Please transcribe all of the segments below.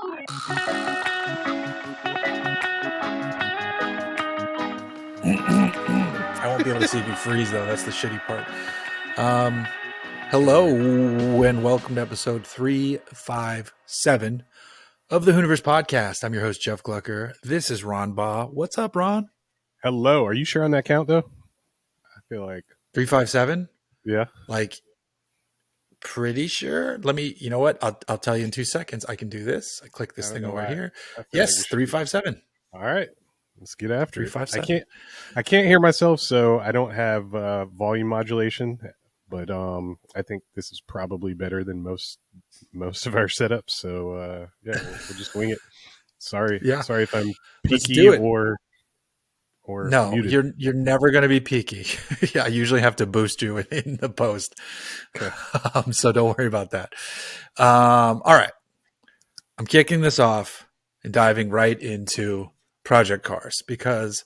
I won't be able to see if you freeze, though. That's the shitty part. Hello, and welcome to episode 357 of the Hooniverse podcast. I'm your host, Jeff Glucker. This is Ron Baugh. What's up, Ron? Hello. Are you sure on that count, though? I feel like 357? Yeah. Like, pretty sure. Let me, you know what? I'll tell you in 2 seconds. I can do this. I click this thing over here. Yes, like 357. All right. Let's get after it. 357. I can't hear myself, so I don't have volume modulation, but I think this is probably better than most of our setups. So yeah, we'll just wing it. Sorry if I'm peaky or no, muted. you're never going to be peaky. Yeah, I usually have to boost you in the post. Okay. So don't worry about that. All right. I'm kicking this off and diving right into project cars because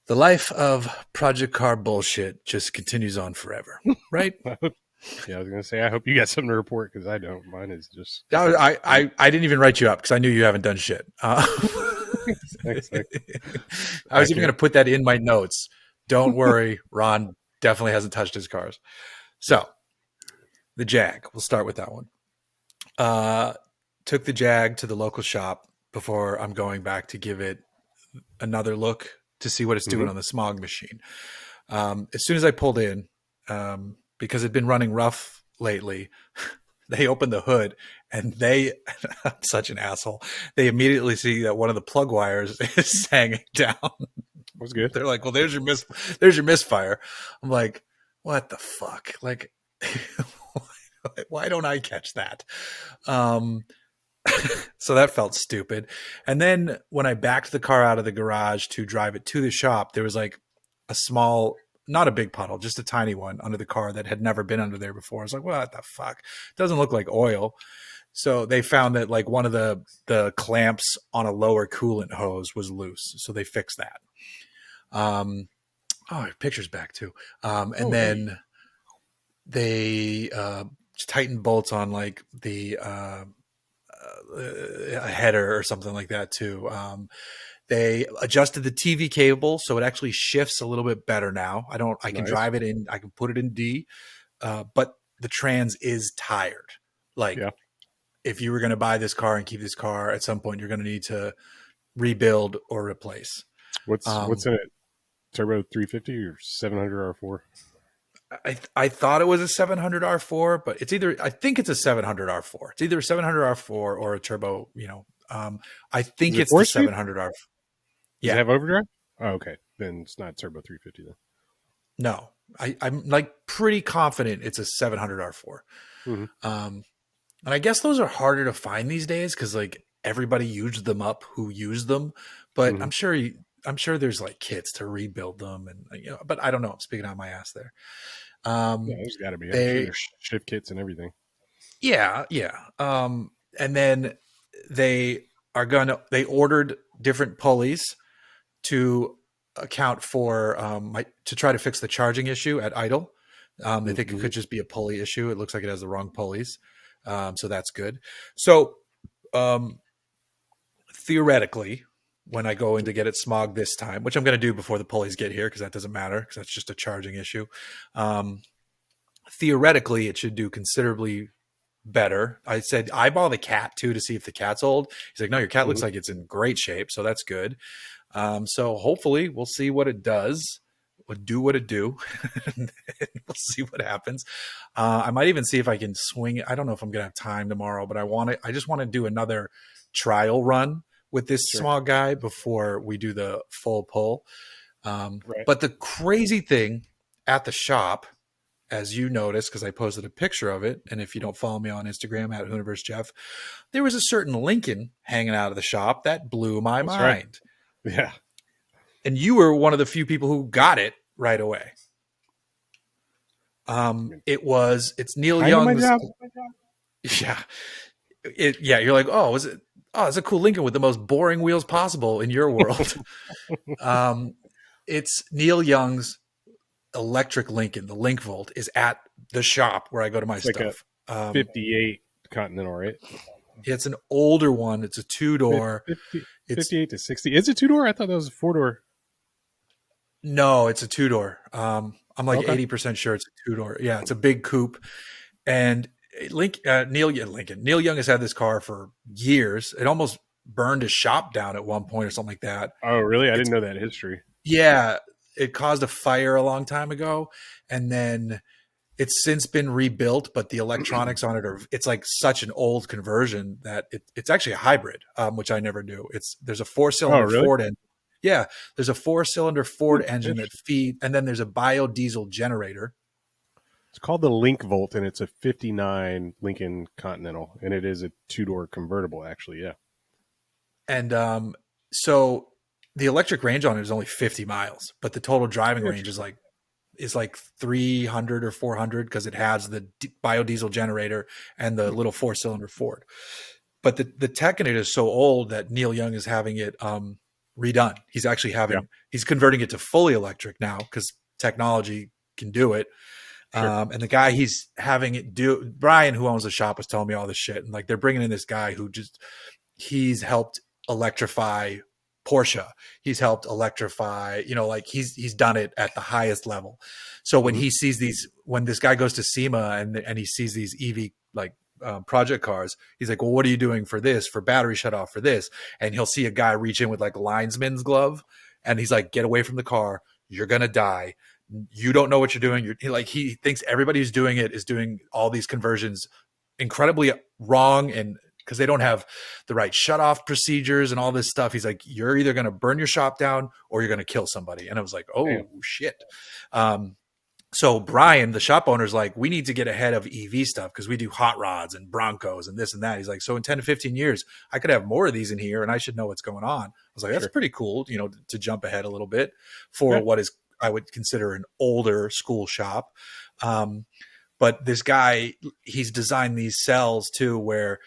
the life of project car bullshit just continues on forever, right? Yeah, I was going to say, I hope you got something to report because I don't. Mine is just... I didn't even write you up because I knew you haven't done shit. Thanks. I was even going to put that in my notes. Don't worry, Ron definitely hasn't touched his cars. So, the Jag. We'll start with that one. Took the Jag to the local shop before I'm going back to give it another look to see what it's doing on the smog machine. As soon as I pulled in, because it'd been running rough lately, they opened the hood and I'm such an asshole. They immediately see that one of the plug wires is hanging down. That's good. They're like, well, there's your misfire. I'm like, what the fuck? Like, why don't I catch that? So that felt stupid. And then when I backed the car out of the garage to drive it to the shop, there was like a small, not a big puddle, just a tiny one under the car that had never been under there before. I was like, what the fuck? It doesn't look like oil. So they found that like one of the clamps on a lower coolant hose was loose. So they fixed that. Picture's back too. And then they tightened bolts on like the a header or something like that too. They adjusted the TV cable so it actually shifts a little bit better now. I can drive it in, I can put it in D, but the trans is tired. Like if you were going to buy this car and keep this car, at some point you're going to need to rebuild or replace. What's in it? Turbo 350 or 700 R4? I thought it was a 700 R4, but I think it's a 700 R4. It's either a 700 R4 or a turbo, I think it's the 700 R4. Yeah. Does it have overdrive? Oh, okay. Then it's not turbo 350 then. No, I'm like pretty confident it's a 700 R4. And I guess those are harder to find these days because like everybody used them up who used them, but I'm sure there's like kits to rebuild them and but I don't know. I'm speaking out my ass there. There's got to be. There's shift kits and everything. Yeah. And then they ordered different pulleys to account for to try to fix the charging issue at idle. They think it could just be a pulley issue. It looks like it has the wrong pulleys. So that's good. So theoretically, when I go in to get it smogged this time, which I'm going to do before the pulleys get here because that doesn't matter because that's just a charging issue. Theoretically, it should do considerably better. I said, eyeball the cat too to see if the cat's old. He's like, no, your cat looks like it's in great shape. So that's good. So hopefully we'll see what it does. We'll do what it do. We'll see what happens. I might even see if I can swing it. I don't know if I'm going to have time tomorrow, but I just want to do another trial run with this small guy before we do the full pull. But the crazy thing at the shop, as you noticed, because I posted a picture of it, and if you don't follow me on Instagram at Hooniverse Jeff, there was a certain Lincoln hanging out of the shop that blew my mind. Right. Yeah. And you were one of the few people who got it right away. It's Neil Young's. Yeah. You're like, oh, it's a cool Lincoln with the most boring wheels possible in your world. It's Neil Young's electric Lincoln. The Link Volt is at the shop where I go to my stuff. Like a 58 Continental, right? It's an older one. It's a two door. 50, It's 58 to 60. Is it two door? I thought that was a four door. no, it's a two door. I'm like Okay. 80% sure it's a two door. Yeah, it's a big coupe. And Neil Young has had this car for years. It almost burned his shop down at one point or something like that. Oh, really? I It's didn't know that history. yeah, it caused a fire a long time ago, and then it's since been rebuilt. But the electronics on it are it's like such an old conversion that it's actually a hybrid, which I never knew. There's a four Oh, cylinder really? Ford engine. Yeah, there's a four cylinder Hmm, Ford engine that feed, and then there's a biodiesel generator. It's called the Link Volt, and it's a 59 Lincoln Continental, and it is a two door convertible, actually. Yeah. And so the electric range on it is only 50 miles, but the total driving range Interesting. is like 300 or 400 because it has the biodiesel generator and the little four cylinder Ford. But the tech in it is so old that Neil Young is having it redone. Yeah. He's converting it to fully electric now because technology can do it. Sure. And the guy he's having it do, Brian, who owns the shop, was telling me all this shit. And like they're bringing in this guy who he's helped electrify Porsche. He's helped electrify, like he's done it at the highest level. So when Hmm. he sees when this guy goes to SEMA and he sees these EV project cars, he's like, well, what are you doing for this? For battery shut off for this? And he'll see a guy reach in with like linesman's glove, and he's like, get away from the car. You're gonna die. You don't know what you're doing. He thinks everybody who's doing it is doing all these conversions incredibly wrong, and because they don't have the right shut off procedures and all this stuff. He's like, you're either going to burn your shop down or you're going to kill somebody. And I was like, oh Damn. shit. So Brian, the shop owner, is like, we need to get ahead of EV stuff because we do hot rods and Broncos and this and that. He's like, so in 10 to 15 years, I could have more of these in here and I should know what's going on. I was like, that's Sure. pretty cool, to jump ahead a little bit for Yeah. what is, I would consider an older school shop. But this guy, he's designed these cells too, where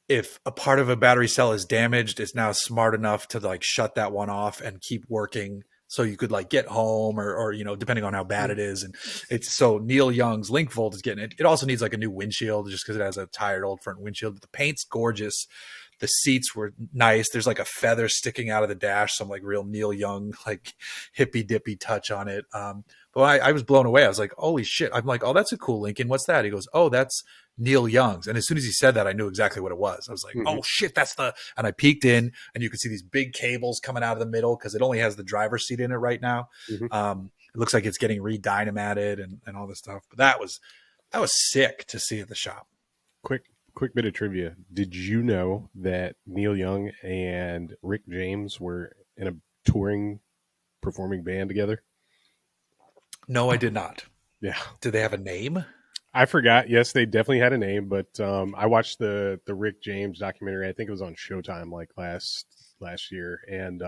if a part of a battery cell is damaged, it's now smart enough to like shut that one off and keep working. So you could like get home or depending on how bad it is. And it's so Neil Young's Link Volt is getting it. It also needs like a new windshield just because it has a tired old front windshield. But the paint's gorgeous. The seats were nice. There's like a feather sticking out of the dash, some like real Neil Young, like hippy dippy touch on it. But I was blown away. I was like, holy shit. I'm like, oh, that's a cool Lincoln. What's that? He goes, oh, that's Neil Young's. And as soon as he said that, I knew exactly what it was. I was like, Hmm. oh shit, and I peeked in and you could see these big cables coming out of the middle because it only has the driver's seat in it right now. Hmm. It looks like it's getting re-dynamated and all this stuff. But that was sick to see at the shop. Quick bit of trivia. Did you know that Neil Young and Rick James were in a touring performing band together? No, I did not. Yeah. Did they have a name? I forgot. Yes, they definitely had a name, but I watched the Rick James documentary. I think it was on Showtime like last year, and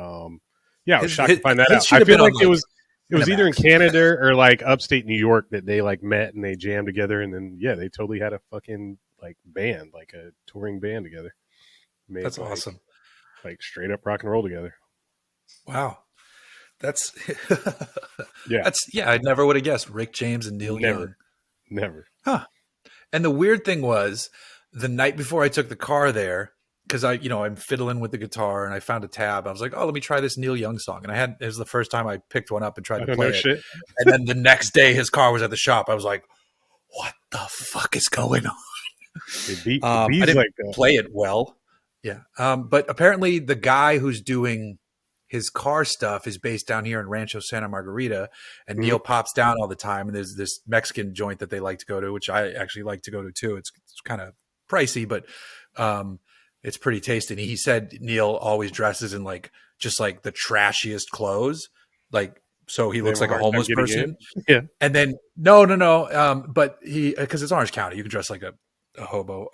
yeah, I was shocked to find that His out. should I have feel been like on it was either in Cinemax. Canada or like upstate New York that they like met and they jammed together, and then yeah, they totally had a fucking like band, like a touring band together, made That's awesome. like straight up rock and roll together. Wow. That's Yeah, yeah, I never would have guessed Rick James and Neil Young. never. Huh. And the weird thing was the night before I took the car there, because I'm fiddling with the guitar and I found a tab. I was like, oh, let me try this Neil Young song. And it was the first time I picked one up and tried I to don't know play it. shit. And then the next day his car was at the shop. I was like, what the fuck is going on? It I beats didn't like that. play it well. Yeah. But apparently the guy who's doing his car stuff is based down here in Rancho Santa Margarita, and Mhm. Neil pops down all the time. And there's this Mexican joint that they like to go to, which I actually like to go to too. It's kind of pricey, but it's pretty tasty. And he said Neil always dresses in like just like the trashiest clothes, like so he They looks have a like a hard time homeless getting in. person. Yeah. And then no. But because it's Orange County, you can dress like a hobo.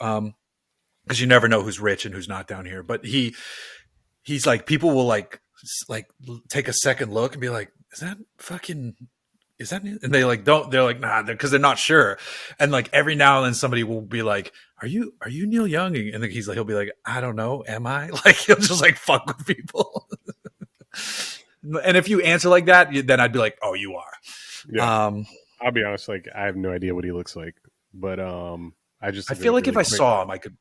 Because you never know who's rich and who's not down here. But he's like, people will like take a second look and be like, is that new? And they like don't, they're like, nah, because they're not sure. And like every now and then somebody will be like, are you Neil Young? And then he'll be like, I don't know, am I? Like he'll just like fuck with people. And if you answer like that, then I'd be like, oh, you are. Yeah. I'll be honest, like I have no idea what he looks like, but I just I have a feel like if really I quick. saw him, I could.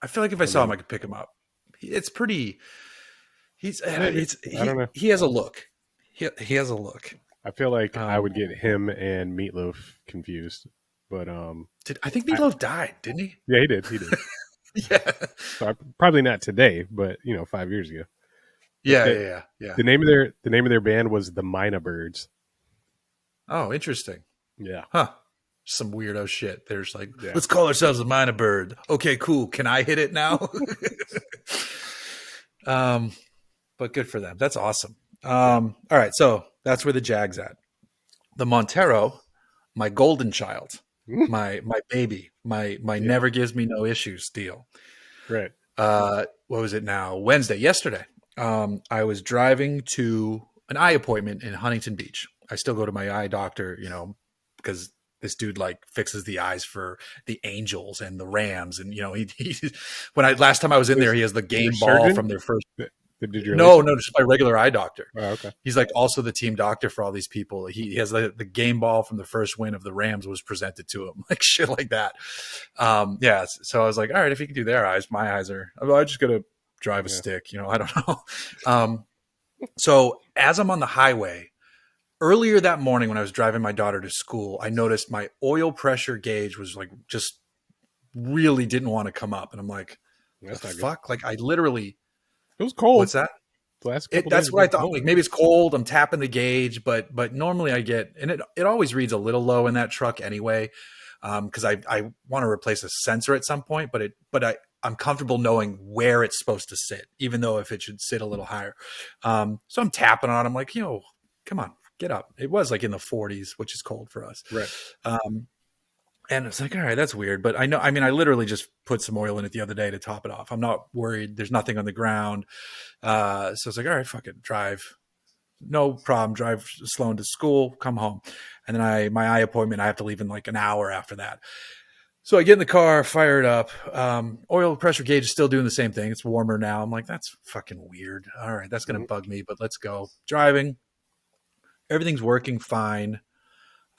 I feel like if I I saw him, mean, I could pick him up. It's pretty. maybe. I don't know. He has a look. He has a look. I feel like I Um, would get him and Meatloaf confused, but I think I, Meatloaf died, didn't he? yeah, he did. He did. Yeah. So probably not today, but 5 years ago. But Yeah, yeah, yeah, yeah. the name of their band was the Mina Birds. Oh, interesting. Yeah, Huh. Some weirdo shit. There's like, yeah. let's call ourselves the Mina Bird. Okay, cool. Can I hit it now? um, but good for them. That's awesome. Yeah. All right, so that's where the Jag's at. The Montero, my golden child, my baby, my Yeah. never gives me no issues deal. Right. What was it now? Wednesday, yesterday. I was driving to an eye appointment in Huntington Beach. I still go to my eye doctor, because this dude like fixes the eyes for the Angels and the Rams, and he when I last time I was in there, he has the Your game ball surgeon from their first. that did your No, LASIK? no, just my regular eye doctor. Oh, okay. He's like also the team doctor for all these people. He has the game ball from the first win of the Rams was presented to him, like shit like that. Yeah. So I was like, all right, if he can do their eyes, my eyes are. I just gotta drive a Yeah. stick. I don't know. So as I'm on the highway earlier that morning when I was driving my daughter to school, I noticed my oil pressure gauge was like just really didn't want to come up, and I'm like, the That's not good. fuck? Like I literally. It was cold. What's that? The last couple days That's have what I been thought. cold. Like maybe it's cold. I'm tapping the gauge, but normally I get, and it always reads a little low in that truck anyway, because I want to replace a sensor at some point, I'm comfortable knowing where it's supposed to sit, even though if it should sit a little higher. So I'm tapping on it. I'm like, come on, get up. It was like in the 40s, which is cold for us. Right. And it's like, all right, that's weird. But I literally just put some oil in it the other day to top it off. I'm not worried. There's nothing on the ground. So it's like, all right, fuck it, drive. No problem. Drive Sloan to school, come home. And then my eye appointment, I have to leave in like an hour after that. So I get in the car, fire it up. Oil pressure gauge is still doing the same thing. It's warmer now. I'm like, that's fucking weird. All right, that's going to bug me, but let's go. Driving. Everything's working fine.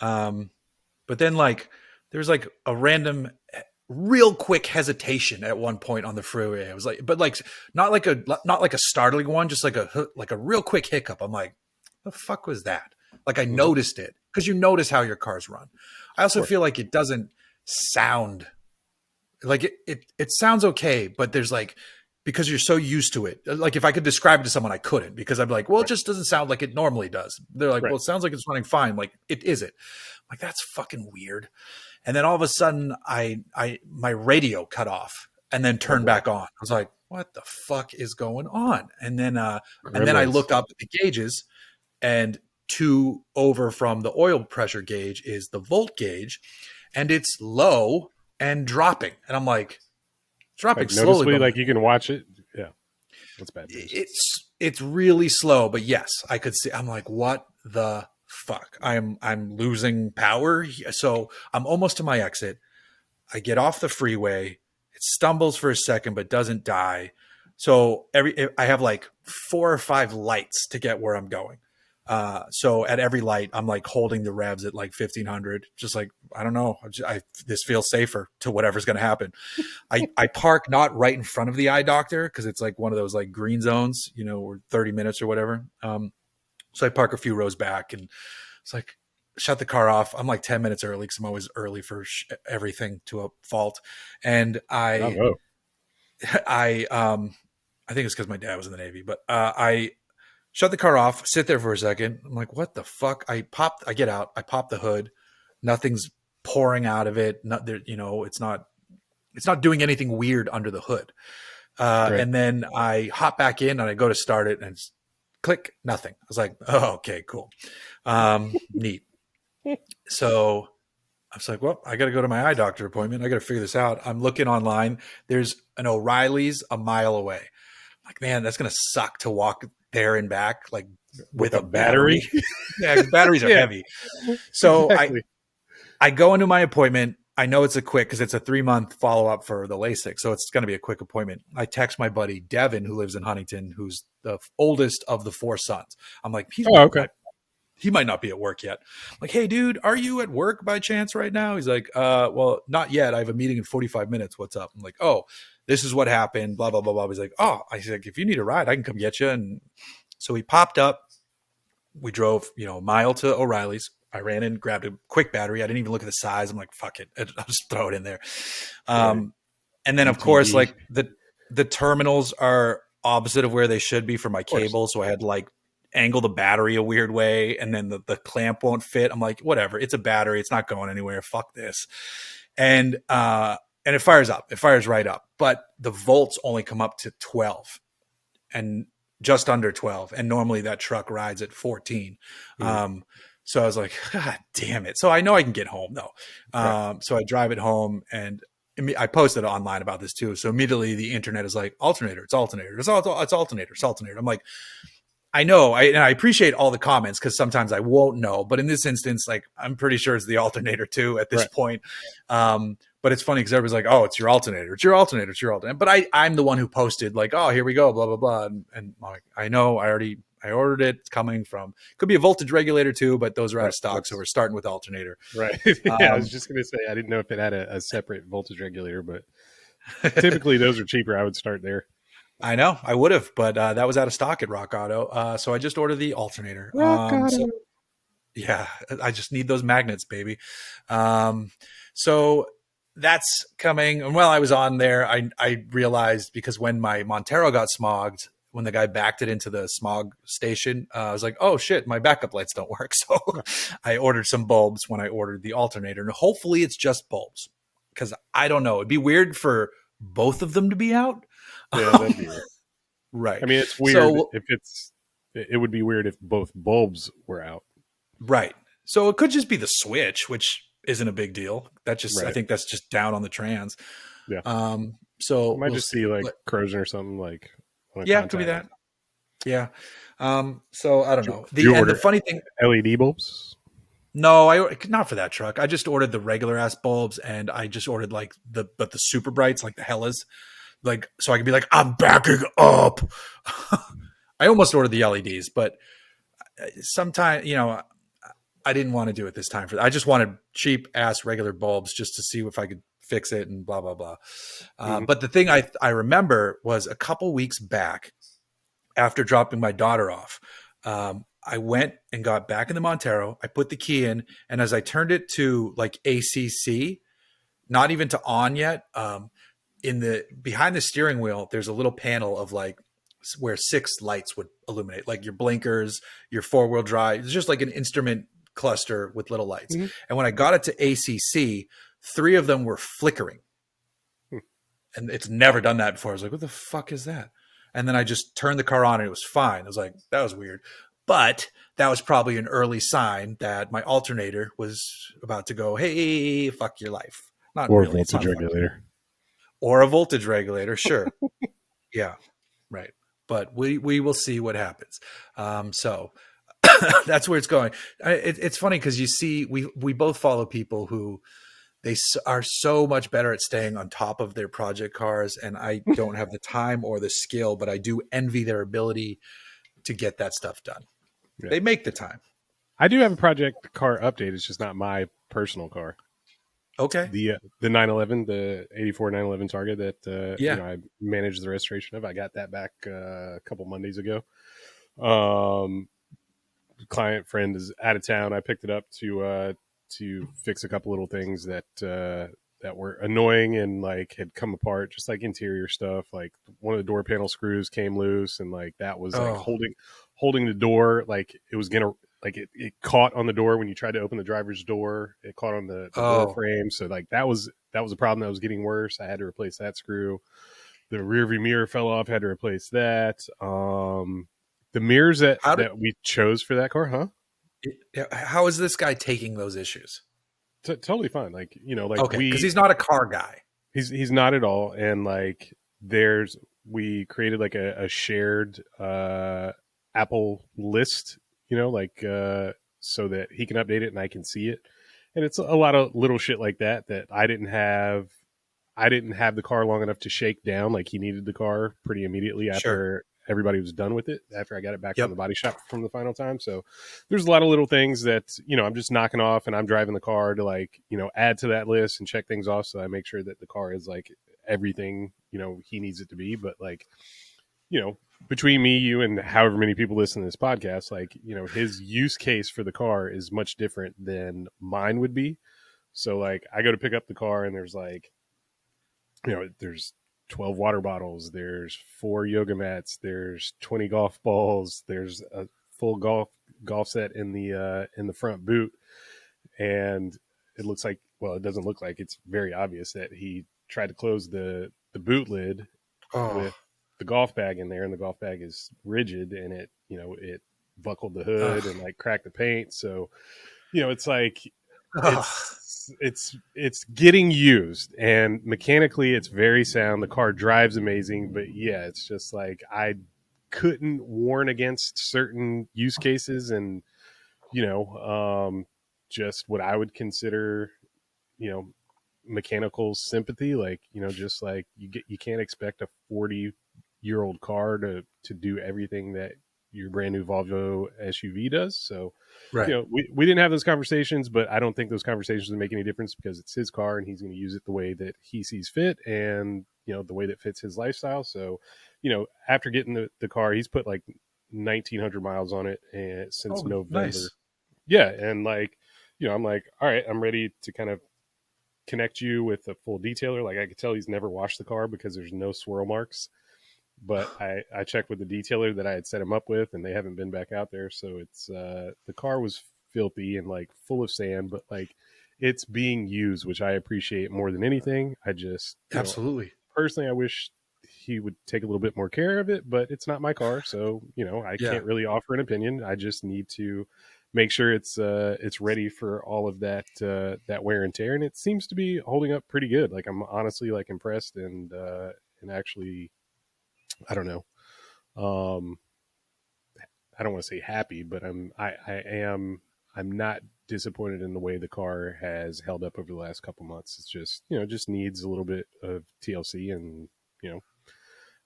But then like, there's like a random real quick hesitation at one point on the freeway. I was like, but like not like a startling one, just like a real quick hiccup. I'm like, the fuck was that? Like I noticed it because you notice how your cars run. I also feel like it doesn't sound like it sounds okay, but there's like, because you're so used to it. Like if I could describe it to someone, I couldn't, because I'm like, well, it just doesn't sound like it normally does. They're like, well, it sounds like it's running fine. Like it isn't. Like that's fucking weird. And then all of a sudden my radio cut off and then turned back on. I was like, what the fuck is going on? And then I look up at the gauges, and 2 over from the oil pressure gauge is the volt gauge, and it's low and dropping. And I'm like, dropping Like slowly. noticeably, like you can watch it. Yeah. That's bad news. It's really slow, but yes, I could see. I'm like, what the fuck? I'm losing power. So I'm almost to my exit. I get off the freeway. It stumbles for a second, but doesn't die. So I have like 4 or 5 lights to get where I'm going. So at every light, I'm like holding the revs at like 1500, just like, I don't know. This feels safer to whatever's going to happen. I park not right in front of the eye doctor, cause it's like one of those like green zones, or 30 minutes or whatever. So I park a few rows back, and it's like, shut the car off. I'm like 10 minutes early, cause I'm always early for everything to a fault. And I think it's cause my dad was in the Navy, but, I shut the car off, sit there for a second. I'm like, what the fuck? I get out, I pop the hood. Nothing's pouring out of it. Not there, it's not doing anything weird under the hood. And then I hop back in and I go to start it, and it's click, nothing. I was like, oh, okay, cool. Neat. So I was like, well, I got to go to my eye doctor appointment. I got to figure this out. I'm looking online. There's an O'Reilly's a mile away. I'm like, man, that's going to suck to walk there and back, like with a battery. Yeah, batteries are heavy. So exactly. I go into my appointment. I know it's because it's a 3-month follow-up for the LASIK. So it's going to be a quick appointment. I text my buddy, Devin, who lives in Huntington, who's the oldest of the 4 sons. I'm like, okay. He might not be at work yet. I'm like, hey, dude, are you at work by chance right now? He's like, well, not yet. I have a meeting in 45 minutes. What's up? I'm like, oh, this is what happened, blah, blah, blah, blah. He's like, oh, I said, if you need a ride, I can come get you. And so he popped up. We drove, a mile to O'Reilly's. I ran in, grabbed a quick battery. I didn't even look at the size. I'm like, fuck it. I'll just throw it in there. Right. And then of course, UTV. like the terminals are opposite of where they should be for my Of course. cable. So I had to like angle the battery a weird way. And then the clamp won't fit. I'm like, whatever. It's a battery. It's not going anywhere. Fuck this. And it fires up. It fires right up. But the volts only come up to 12 and just under 12. And normally that truck rides at 14. Mhm. So I was like, God damn it. So I know I can get home though. Right. So I drive it home and I posted online about this too. So immediately the internet is like, alternator, it's alternator. It's alternator, it's alternator. I'm like, I know, and I appreciate all the comments because sometimes I won't know, but in this instance, like I'm pretty sure it's the alternator too at this Right. point. But it's funny because everybody's like, "Oh, it's your alternator, it's your alternator, it's your alternator." But I'm the one who posted like, "Oh, here we go, blah blah blah," and I'm like, I know, I ordered it. It's coming from could be a voltage regulator too, but those are out Right. of stock, so we're starting with alternator. Right. Yeah, I was Um, just gonna say I didn't know if it had a separate voltage regulator, but typically those are cheaper. I would start there. I know I would have, but that was out of stock at Rock Auto, so I just ordered the alternator. Rock So Auto. yeah, I just need those magnets, baby. Um, so that's coming. And while I was on there, I realized because when my Montero got smogged, when the guy backed it into the smog station, I was like, oh shit, my backup lights don't work. So I ordered some bulbs when I ordered the alternator. And hopefully it's just bulbs because I don't know. It'd be weird for both of them to be out. Yeah, that'd be weird. Right. I mean, it's weird So if it's. It would be weird if both bulbs were out. right. So it could just be the switch, which isn't a big deal. I Right. think that's just down on the trans. Yeah. It So might we'll just see. be like But corrosion or something like on a yeah, it could be contact. that. Yeah. So I don't Did know. you The order funny thing, LED bulbs? no, I not for that truck. I just ordered the regular ass bulbs and I just ordered like the super brights, like the Hellas, like so I could be like, I'm backing up. I almost ordered the LEDs, but sometime, I didn't want to do it this time. I just wanted cheap ass regular bulbs just to see if I could fix it and blah blah blah. Mm-hmm. But the thing I remember was a couple weeks back after dropping my daughter off. I went and got back in the Montero. I put the key in, and as I turned it to like ACC, not even to on yet, in the behind the steering wheel, there's a little panel of like where 6 lights would illuminate, like your blinkers, your 4-wheel drive. It's just like an instrument cluster with little lights. Mm-hmm. And when I got it to ACC, 3 of them were flickering. And it's never done that before. I was like, what the fuck is that? And then I just turned the car on and it was fine. I was like, that was weird. But that was probably an early sign that my alternator was about to go, hey, fuck your life. Not Or really. It's voltage not fuck. regulator. Or a voltage regulator, sure. Yeah, right. But we will see what happens. So that's where it's going. It's funny because you see, we both follow people who are so much better at staying on top of their project cars, and I don't have the time or the skill, but I do envy their ability to get that stuff done. Yeah. They make the time. I do have a project car update. It's just not my personal car. Okay. The 911, the 84 911 Target that Yeah. I managed the restoration of. I got that back a couple Mondays ago. Client friend is out of town. I picked it up to fix a couple little things that were annoying and like had come apart, just like interior stuff. Like one of the door panel screws came loose, and like that was like holding the door. Like it was gonna like it caught on the door when you tried to open the driver's door. It caught on the door frame, so like that was a problem that was getting worse. I had to replace that screw. The rear view mirror fell off. Had to replace that. The mirrors that we chose for that car, huh? How is this guy taking those issues? Totally fine. Like, okay, because he's not a car guy. He's not at all. And like, we created like a shared Apple list, so that he can update it and I can see it. And it's a lot of little shit like that I didn't have. I didn't have the car long enough to shake down. Like he needed the car pretty immediately after everybody was done with it, after I got it back from the body shop from the final time. So there's a lot of little things that, I'm just knocking off, and I'm driving the car to like, add to that list and check things off. So I make sure that the car is like everything he needs it to be. But like, between me, you, and however many people listen to this podcast, like, his use case for the car is much different than mine would be. So like, I go to pick up the car and there's like, there's 12 water bottles, there's 4 yoga mats, there's 20 golf balls, there's a full golf set in the front boot. And it looks like, well, it doesn't look like, it's very obvious that he tried to close the boot lid Oh, with the golf bag in there, and the golf bag is rigid, and it buckled the hood and ugh, like cracked the paint. So it's like, ugh. it's getting used, and mechanically it's very sound. The car drives amazing, but yeah, it's just like, I couldn't warn against certain use cases, and you know just what I would consider, you know mechanical sympathy. Like, just like, you can't expect a 40-year-old car to do everything that your brand new Volvo SUV does. So Right. we didn't have those conversations, but I don't think those conversations would make any difference, because it's his car and he's going to use it the way that he sees fit, and the way that fits his lifestyle. So after getting the car, he's put like 1,900 miles on it, and since Oh, November. nice. Yeah, and like, I'm like, all right, I'm ready to kind of connect you with a full detailer. Like, I could tell he's never washed the car because there's no swirl marks, but I checked with the detailer that I had set him up with, and they haven't been back out there. So it's the car was filthy and like full of sand, but like, it's being used, which I appreciate more than anything. I just, Absolutely. personally, I wish he would take a little bit more care of it, but it's not my car, so I Yeah. can't really offer an opinion. I just need to make sure it's ready for all of that wear and tear, and it seems to be holding up pretty good. Like, I'm honestly like impressed, and actually, I don't know. Um, I don't want to say happy, but I'm not disappointed in the way the car has held up over the last couple months. It's just, just needs a little bit of TLC, and you know,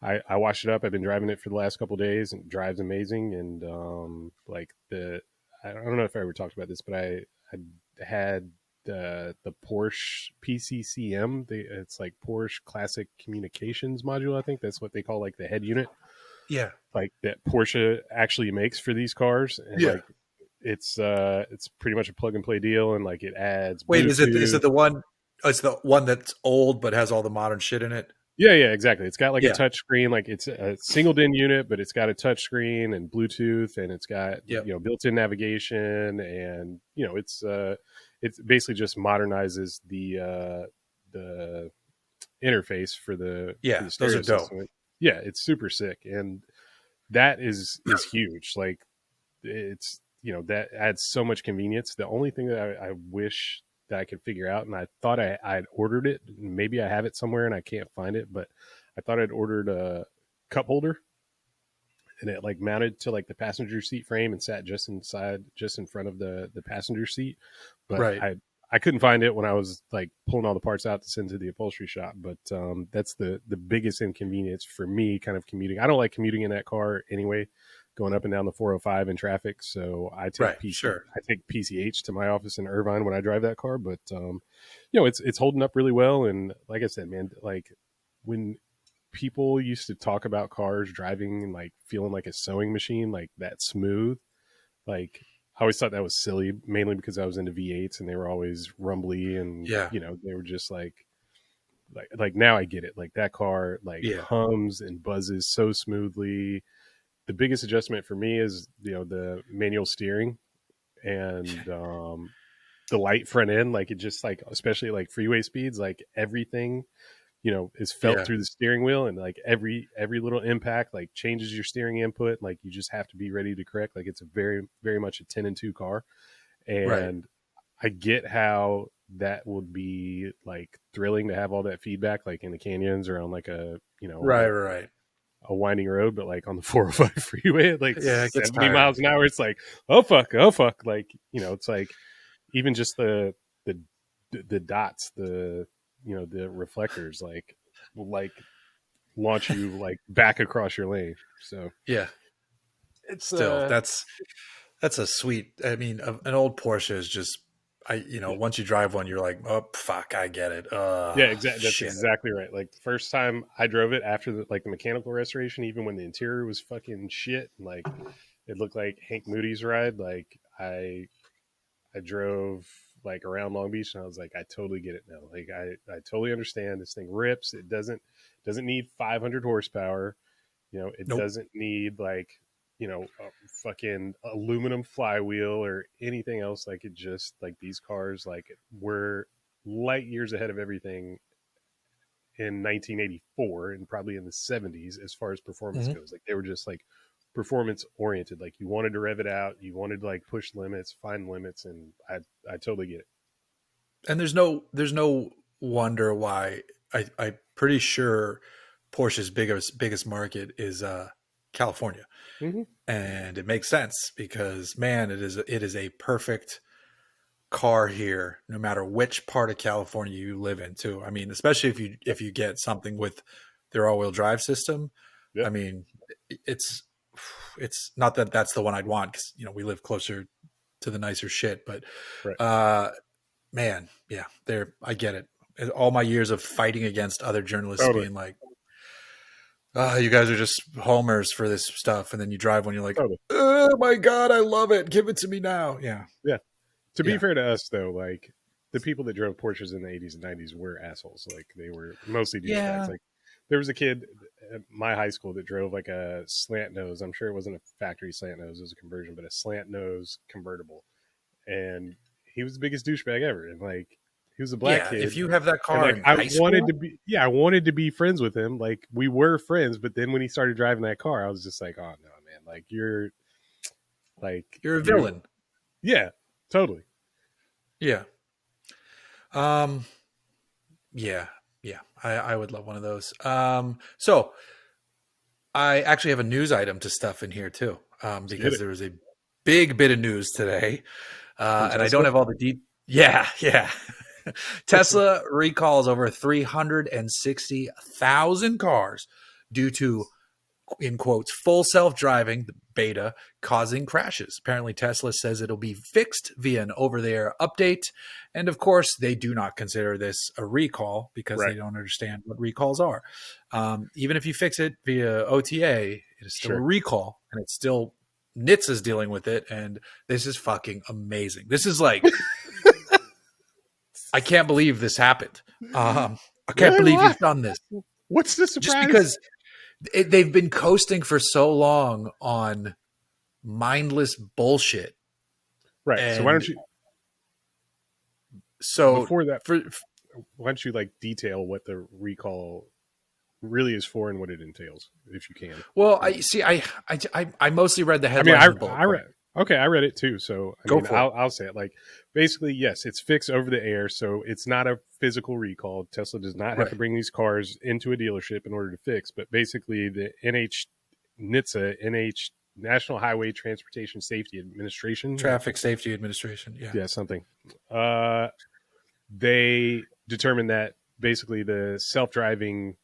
I washed it up. I've been driving it for the last couple of days, and it drives amazing. And like, I don't know if I ever talked about this, but I had the Porsche PCCM. It's like Porsche Classic Communications Module. I think that's what they call like the head unit, Yeah. like that Porsche actually makes for these cars. And Yeah. like, it's pretty much a plug and play deal, and like, it adds Wait, is Bluetooth. it the one? It's the one that's old but has all the modern shit in it. Yeah, exactly. It's got like a Yeah. touch screen, like it's a single DIN unit, but it's got a touch screen and Bluetooth, and it's got Yep. built-in navigation, and it's basically just modernizes the interface for Yeah. the Those are stereo dope. system. Yeah, it's super sick, and that is huge. Like, it's that adds so much convenience. The only thing that I wish that I could figure out, and I thought I'd ordered it, maybe I have it somewhere and I can't find it, but I thought I'd ordered a cup holder, and it like mounted to like the passenger seat frame and sat just in front of the passenger seat. But Right. I couldn't find it when I was like pulling all the parts out to send to the upholstery shop. But that's the biggest inconvenience for me, kind of commuting. I don't like commuting in that car anyway, going up and down the 405 in traffic. So Right. Sure. I take PCH to my office in Irvine when I drive that car. But it's holding up really well. And like I said, man, like, when people used to talk about cars driving and like feeling like a sewing machine, like that smooth, like, I always thought that was silly, mainly because I was into V8s and they were always rumbly, and Yeah. they were just like now I get it. Like, that car like Yeah. hums and buzzes so smoothly. The biggest adjustment for me is the manual steering, and the light front end. Like, it just, like, especially like freeway speeds, like everything is felt Yeah. through the steering wheel, and like every little impact like changes your steering input. Like, you just have to be ready to correct. Like, it's a very, very much a 10-2 car. Right. And I get how that would be like thrilling to have all that feedback, like in the canyons or on like Right. Right. a winding road. But like on the 405 freeway at like Yeah. It gets 70 tiring. miles an hour, it's like, oh fuck, oh fuck. Like, it's like, even just the the dots, the reflectors, like launch you like back across your lane. So Yeah. it's Still, that's a sweet. I mean, an old Porsche is just. once you drive one, you're like, oh fuck, I get it. Yeah, exactly. That's Shit. exactly right. Like the first time I drove it after the mechanical restoration, even when the interior was fucking shit, and like it looked like Hank Moody's ride. Like I drove like around Long Beach, and I was like, I totally get it now. Like I totally understand. This thing rips. It doesn't need 500 horsepower. It Nope. doesn't need like a fucking aluminum flywheel or anything else. Like it just like these cars like were light years ahead of everything in 1984 and probably in the 70s as far as performance Mhm. goes. Like they were just like performance oriented. Like you wanted to rev it out, you wanted to like push limits, find limits, and I totally get it. And there's no wonder why. I'm pretty sure Porsche's biggest market is California, Mm-hmm. and it makes sense because man, it is a perfect car here, no matter which part of California you live in. Too. I mean, especially if you get something with their all-wheel drive system. I Yep. mean, it's it's not that that's the one I'd want because we live closer to the nicer shit, but Right. uh, man, yeah, there. I get it. All my years of fighting against other journalists Totally. being like, you guys are just homers for this stuff," and then you drive one, you're like, Totally. "Oh my god, I love it! Give it to me now!" Yeah, Yeah. To be yeah, fair to us, though, like the people that drove Porsches in the 80s and 90s were assholes. Like they were mostly douchebags. yeah, Like there was a kid at my high school that drove like a slant nose. I'm sure it wasn't a factory slant nose; it was a conversion, but a slant nose convertible. And he was the biggest douchebag ever. And like he was a black yeah. If kid, you have that and car like in I high wanted to school, be, yeah, I wanted to be friends with him. Like we were friends, but then when he started driving that car, I was just like, oh no, man, like you're a you're, villain. yeah, totally. Yeah. Um. Yeah. Yeah. I would love one of those. So I actually have a news item to stuff in here too, Let's get because it there was a big bit of news today, from and I don't Tesla. have all the deep. Yeah, yeah. Tesla recalls over 360,000 cars due to, in quotes, full self-driving, the beta, causing crashes. Apparently, Tesla says it'll be fixed via an over-the-air update. And of course, they do not consider this a recall because they Right. don't understand what recalls are. Even if you fix it via OTA, it is still a Sure. recall, and it's still NHTSA is dealing with it. And this is fucking amazing. This is like, I can't believe this happened. I can't Really? believe Why? he's done this. What's the Just surprise? because they've been coasting for so long on mindless bullshit. Right. So why don't And you so before that? for Why don't you like detail what the recall really is for and what it entails, if you can? well, I see. I mostly read the I mean, headline and the bullet I read. point. Okay, I read it too. So I Go mean, for it. I'll say it. Like basically, yes, it's fixed over the air, so it's not a physical recall. Tesla does not have to Right. bring these cars into a dealership in order to fix. But basically, the NH National Highway Transportation Safety Administration, Traffic Safety Administration. Yeah. yeah, something. Uh, they determined that basically the self-driving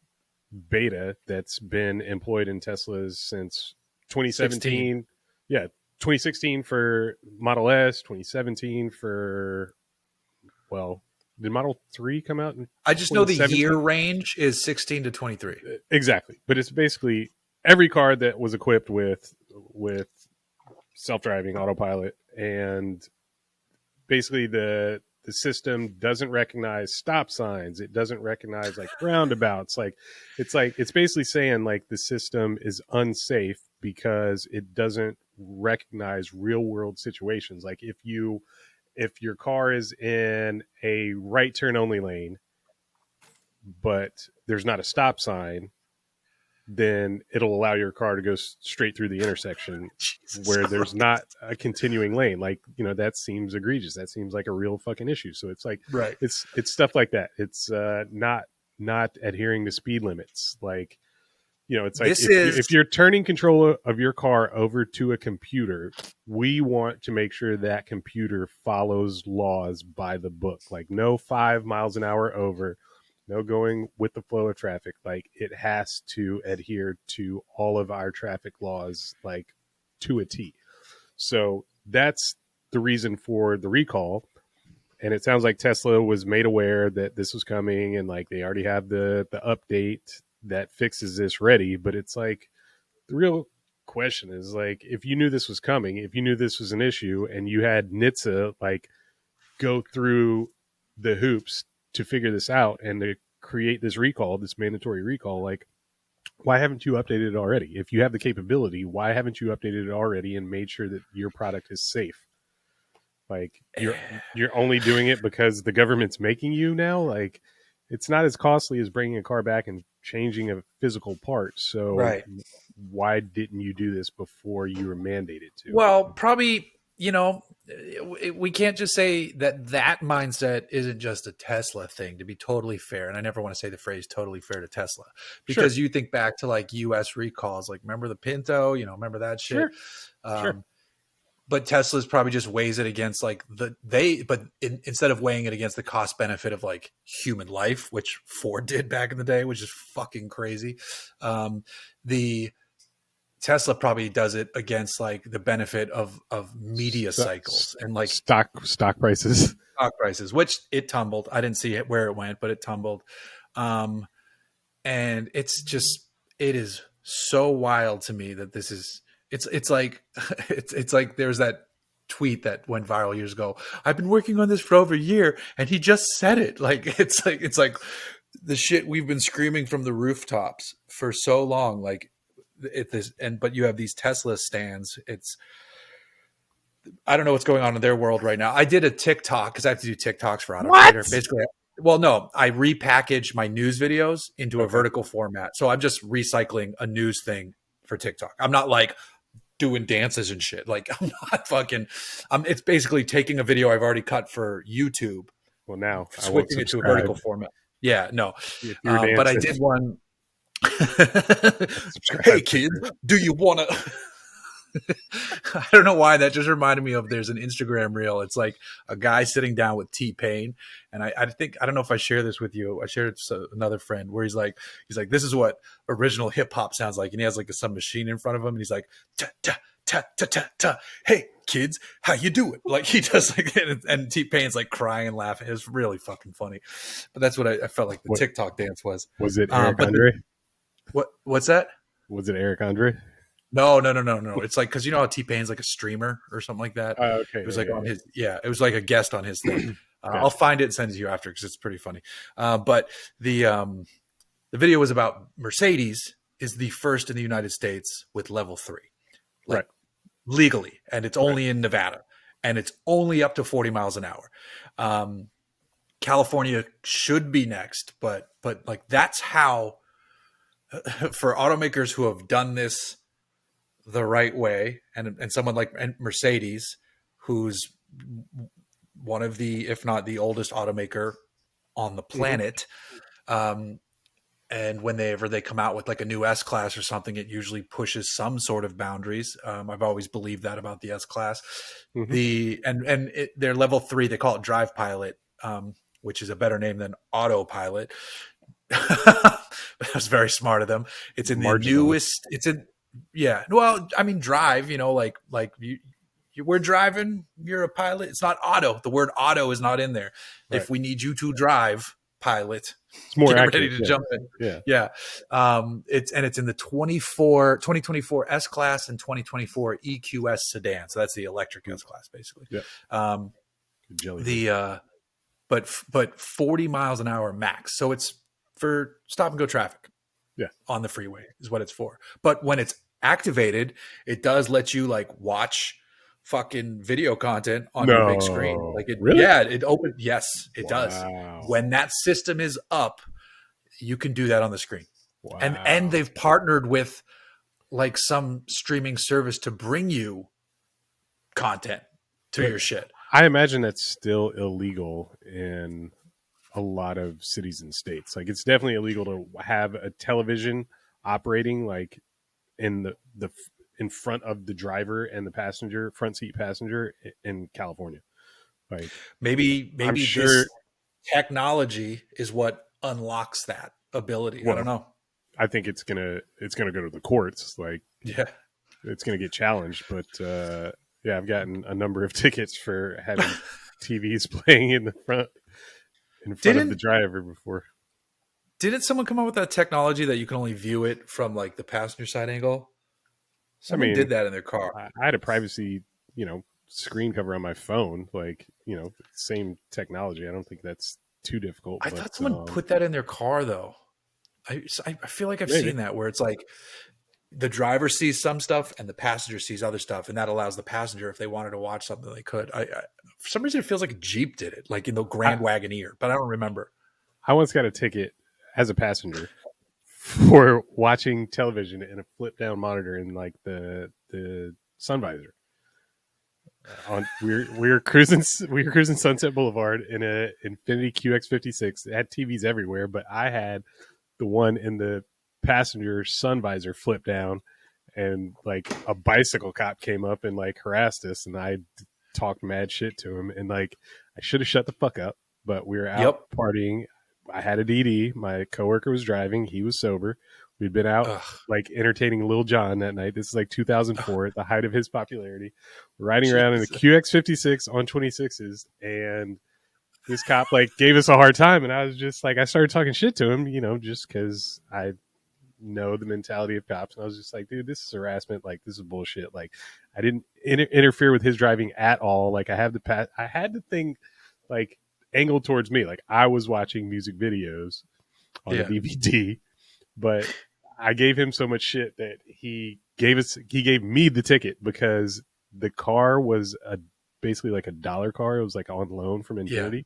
beta that's been employed in Teslas since 16. 2017. Yeah, 2016 for Model S, 2017 for, well, did Model 3 come out in I just know the year 2017? range is 16 to 23. Exactly. But it's basically every car that was equipped with self-driving autopilot, and basically the system doesn't recognize stop signs, it doesn't recognize like roundabouts, like it's basically saying like the system is unsafe because it doesn't recognize real world situations. Like if your car is in a right turn only lane but there's not a stop sign, then it'll allow your car to go straight through the intersection Jesus where there's Christ. not a continuing lane. Like, that seems egregious. That seems like a real fucking issue. So it's like, Right. it's stuff like that. It's not adhering to speed limits. Like, it's like This is if you're turning control of your car over to a computer, we want to make sure that computer follows laws by the book. Like no 5 miles an hour over, no going with the flow of traffic. Like it has to adhere to all of our traffic laws, like to a T. So that's the reason for the recall. And it sounds like Tesla was made aware that this was coming, and like they already have the update that fixes this ready. But it's like the real question is like, if you knew this was coming, if you knew this was an issue, and you had NHTSA like go through the hoops to figure this out and to create this recall, this mandatory recall, like why haven't you updated it already? If you have the capability, why haven't you updated it already and made sure that your product is safe? Like you're only doing it because the government's making you now. Like it's not as costly as bringing a car back and changing a physical part. So Right. why didn't you do this before you were mandated to? Well, probably, we can't just say that mindset isn't just a Tesla thing, to be totally fair. And I never want to say the phrase totally fair to Tesla, Sure, because you think back to like US recalls, like remember the Pinto, remember that shit. sure, sure. Um, but Tesla's probably just weighs it against like instead of weighing it against the cost benefit of like human life, which Ford did back in the day, which is fucking crazy. The Tesla probably does it against like the benefit of media cycles and like Stock prices. stock prices, which it tumbled. I didn't see it where it went, but it tumbled. Um, and it is so wild to me that it's like it's like there's that tweet that went viral years ago. I've been working on this for over a year, and he just said it. Like it's like the shit we've been screaming from the rooftops for so long. Like but you have these Tesla stands. I don't know what's going on in their world right now. I did a TikTok because I have to do TikToks for Auto What? Trader. Basically, well, no, I repackage my news videos into a Okay. vertical format. So I'm just recycling a news thing for TikTok. I'm not like doing dances and shit. Like I'm not fucking. It's basically taking a video I've already cut for YouTube, Well, now I won't switching it to a vertical subscribe format. Yeah, no, if you're but I dancing. did one. Hey Subscribe. kids, do you want to? I don't know why that just reminded me of there's an Instagram reel. It's like a guy sitting down with T-Pain. And I think, I don't know if I share this with you. I shared it to another friend where he's like, this is what original hip hop sounds like. And he has like some machine in front of him. And he's like, ta, ta, ta, ta, ta, ta. Hey kids, how you doing? Like he does like, and T-Pain's like crying and laughing. It was really fucking funny. But that's what I felt like the What TikTok dance was. was it? Eric But Andre? what's that? Was it Eric Andre? No, no, no, no, no. It's like because you know how T-Pain's like a streamer or something like that. Okay. It was Yeah, like yeah, on yeah. his it was like a guest on his thing. I'll Gotcha. find it and send it to you after because it's pretty funny. But the video was about Mercedes is the first in the United States with level 3, Right. like legally, and it's Right. only in Nevada, and it's only up to 40 miles an hour. California should be next, but like that's how for automakers who have done this the right way, and someone like Mercedes, who's one of the, if not the oldest automaker on the Hmm. planet. And whenever they come out with like a new S class or something, it usually pushes some sort of boundaries. I've always believed that about the S class. Hmm. They're level 3. They call it Drive Pilot, which is a better name than Autopilot. That was very smart of them. It's in the Marginally. newest. It's in yeah. Well, I mean, drive. Like we're driving. You're a pilot. It's not auto. The word auto is not in there. Right. If we need you to drive, pilot, It's more get ready accurate. to Yeah. jump in. Yeah. Yeah. It's in the 2024 S class and 2024 EQS sedan. So that's the electric S class, basically. Yeah. Um, Good jelly. but 40 miles an hour max. So it's for stop and go traffic. Yeah. On the freeway is what it's for. But when it's activated, it does let you like watch fucking video content on your big screen. No. Like Really? it opened. Yes, it does. Wow. When that system is up, you can do that on the screen. Wow. And they've partnered with like some streaming service to bring you content to your shit. I imagine that's still illegal in a lot of cities and states. Like it's definitely illegal to have a television operating like in the in front of the driver and the passenger, front seat passenger in California. Like Maybe I'm this sure. technology is what unlocks that ability. I Well, don't know. I think it's gonna go to the courts. Like Yeah. it's gonna get challenged. But yeah, I've gotten a number of tickets for having TVs playing in front of the Didn't driver before. didn't someone come up with that technology that you can only view it from like the passenger side angle? I Someone mean, did that in their car. I had a privacy, screen cover on my phone, like, same technology. I don't think that's too difficult, I but thought someone put that in their car though. I feel like I've maybe. seen that where it's like the driver sees some stuff and the passenger sees other stuff, and that allows the passenger, if they wanted to watch something, they could. For some reason, it feels like a Jeep did it, like in the I, Grand Wagoneer, but I don't remember. I once got a ticket as a passenger for watching television in a flip down monitor in like the sun visor. On we were cruising Sunset Boulevard in a Infiniti QX56. It had TVs everywhere, but I had the one in the passenger sun visor flip down, and like a bicycle cop came up and like harassed us, and I talked mad shit to him, and like I should have shut the fuck up, but we were out Yep. partying. I had a DD. My coworker was driving. He was sober. We'd been out Ugh. like entertaining Lil Jon that night. This is like 2004, at the height of his popularity. We're riding around in a Jesus. QX56 on 26s, and this cop like gave us a hard time, and I was just like, I started talking shit to him, just because I know the mentality of cops, and I was just like, dude, this is harassment. Like, this is bullshit. Like, I didn't interfere with his driving at all. Like, I had the thing like angled towards me, like I was watching music videos on the Yeah. DVD, but I gave him so much shit that he gave me the ticket because the car was basically like a dollar car. It was like on loan from Yeah. Infiniti,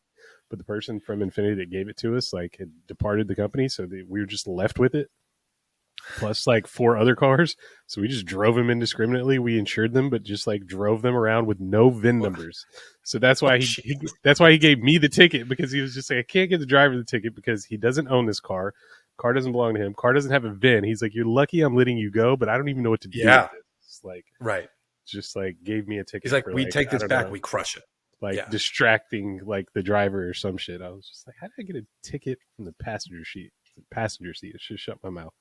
but the person from Infiniti that gave it to us like had departed the company, so we were just left with it, plus like 4 other cars. So we just drove them indiscriminately. We insured them, but just like drove them around with no VIN numbers. So that's why that's why he gave me the ticket, because he was just like, I can't give the driver the ticket because he doesn't own this car. Car doesn't belong to him. Car doesn't have a VIN. He's like, you're lucky I'm letting you go, but I don't even know what to do Yeah. with it. It's like, Right. just like gave me a ticket. He's like, for we like, take I this don't back, know, we crush it. like Yeah. distracting like the driver or some shit. I was just like, how did I get a ticket from the passenger seat? I should shut my mouth.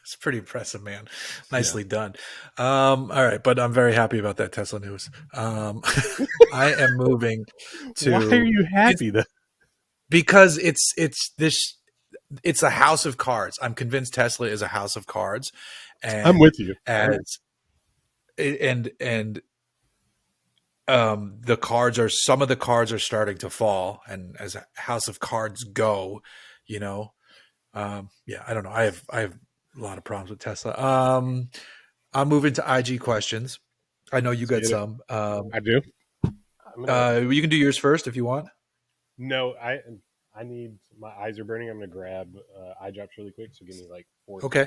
It's pretty impressive, man. Nicely done. All right, but I'm very happy about that Tesla news. I am moving to. Why are you happy though? Because it's a house of cards. I'm convinced Tesla is a house of cards, and I'm with you. and some of the cards are starting to fall, and as a house of cards go, yeah, I don't know. I have a lot of problems with Tesla. I'm moving to IG questions. I know you got some. I do. You can do yours first if you want. No, I need, my eyes are burning. I'm gonna grab eye drops really quick. So give me like 4. Okay.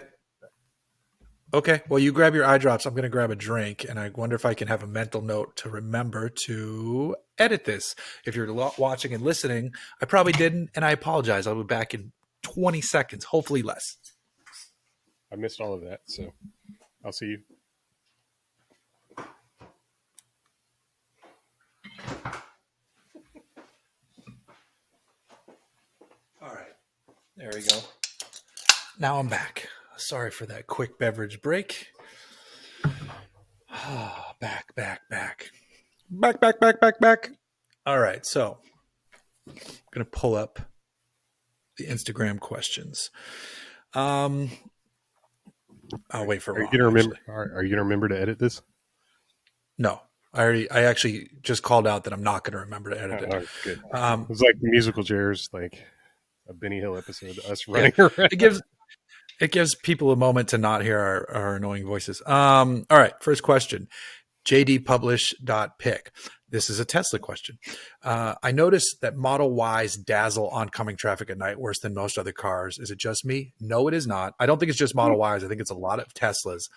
Okay. Well, you grab your eye drops. I'm going to grab a drink, and I wonder if I can have a mental note to remember to edit this. If you're watching and listening, I probably didn't, and I apologize. I'll be back in 20 seconds, hopefully less. I missed all of that, so I'll see you. All right. There we go. Now I'm back. Sorry for that quick beverage break. Back. Back. All right. So I'm going to pull up the Instagram questions. I'll wait for Are Ron. you gonna remember? Are you gonna remember to edit this? No, I actually just called out that I'm not going to remember to edit it. Oh, good. It was like musical chairs, like a Benny Hill episode, us running around. It gives people a moment to not hear our annoying voices. All right, first question. jdpublish.pic. This is a Tesla question. I noticed that Model Ys dazzle oncoming traffic at night worse than most other cars. Is it just me? No, it is not. I don't think it's just Model Ys. I think it's a lot of Teslas.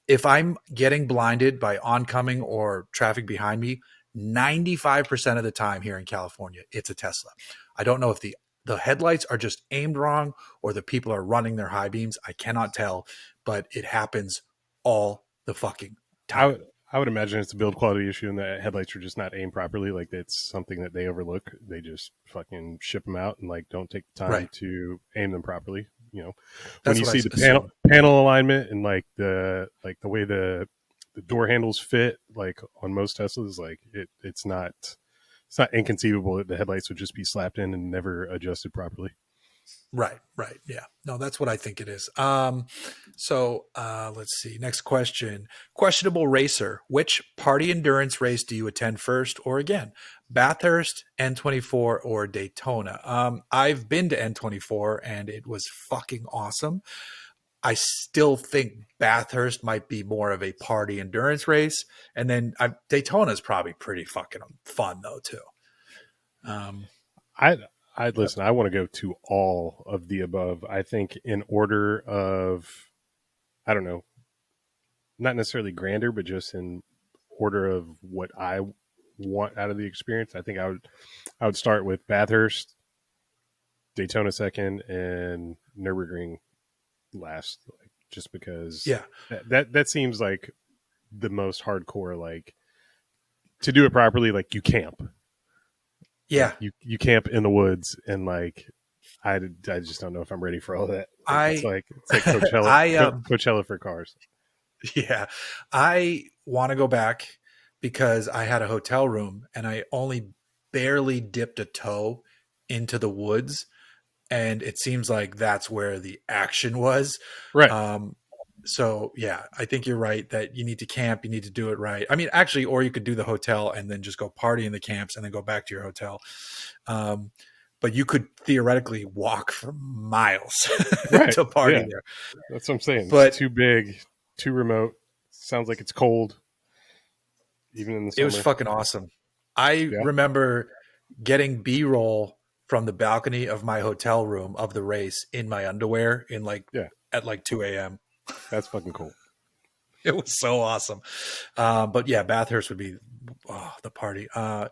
If I'm getting blinded by oncoming or traffic behind me, 95% of the time here in California, it's a Tesla. I don't know if the headlights are just aimed wrong or the people are running their high beams. I cannot tell, but it happens all the fucking time. I would imagine it's a build quality issue, and the headlights are just not aimed properly. Like, it's something that they overlook. They just fucking ship them out and like don't take the time to aim them properly. When you see the panel alignment and like the way the the door handles fit like on most Teslas. Like it's not inconceivable that the headlights would just be slapped in and never adjusted properly. Right, right. Yeah. No, that's what I think it is. Let's see. Next question. Questionable racer. Which party endurance race do you attend first or again? Bathurst, N24, or Daytona? I've been to N24 and it was fucking awesome. I still think Bathurst might be more of a party endurance race. And then Daytona is probably pretty fucking fun though, too. I I listen. I want to go to all of the above. I think in order of, I don't know, not necessarily grander, but just in order of what I want out of the experience. I think I would start with Bathurst, Daytona second, and Nürburgring last. Like, just because Yeah. that seems like the most hardcore. Like, to do it properly, like you camp. Yeah. Like, you camp in the woods, and like I just don't know if I'm ready for all that. Like, it's like Coachella, Coachella for cars. Yeah. I want to go back because I had a hotel room and I only barely dipped a toe into the woods. And it seems like that's where the action was. Right. So yeah, I think you're right that you need to camp, you need to do it right. I mean, actually, or you could do the hotel and then just go party in the camps and then go back to your hotel. But you could theoretically walk for miles Right. to party Yeah. there. That's what I'm saying. But It's too big, too remote. Sounds like it's cold, even in the it summer. was fucking awesome. I Yeah. remember getting B-roll from the balcony of my hotel room of the race in my underwear in Yeah. at 2 a.m. That's fucking cool. It was so awesome. But yeah, Bathurst would be the party.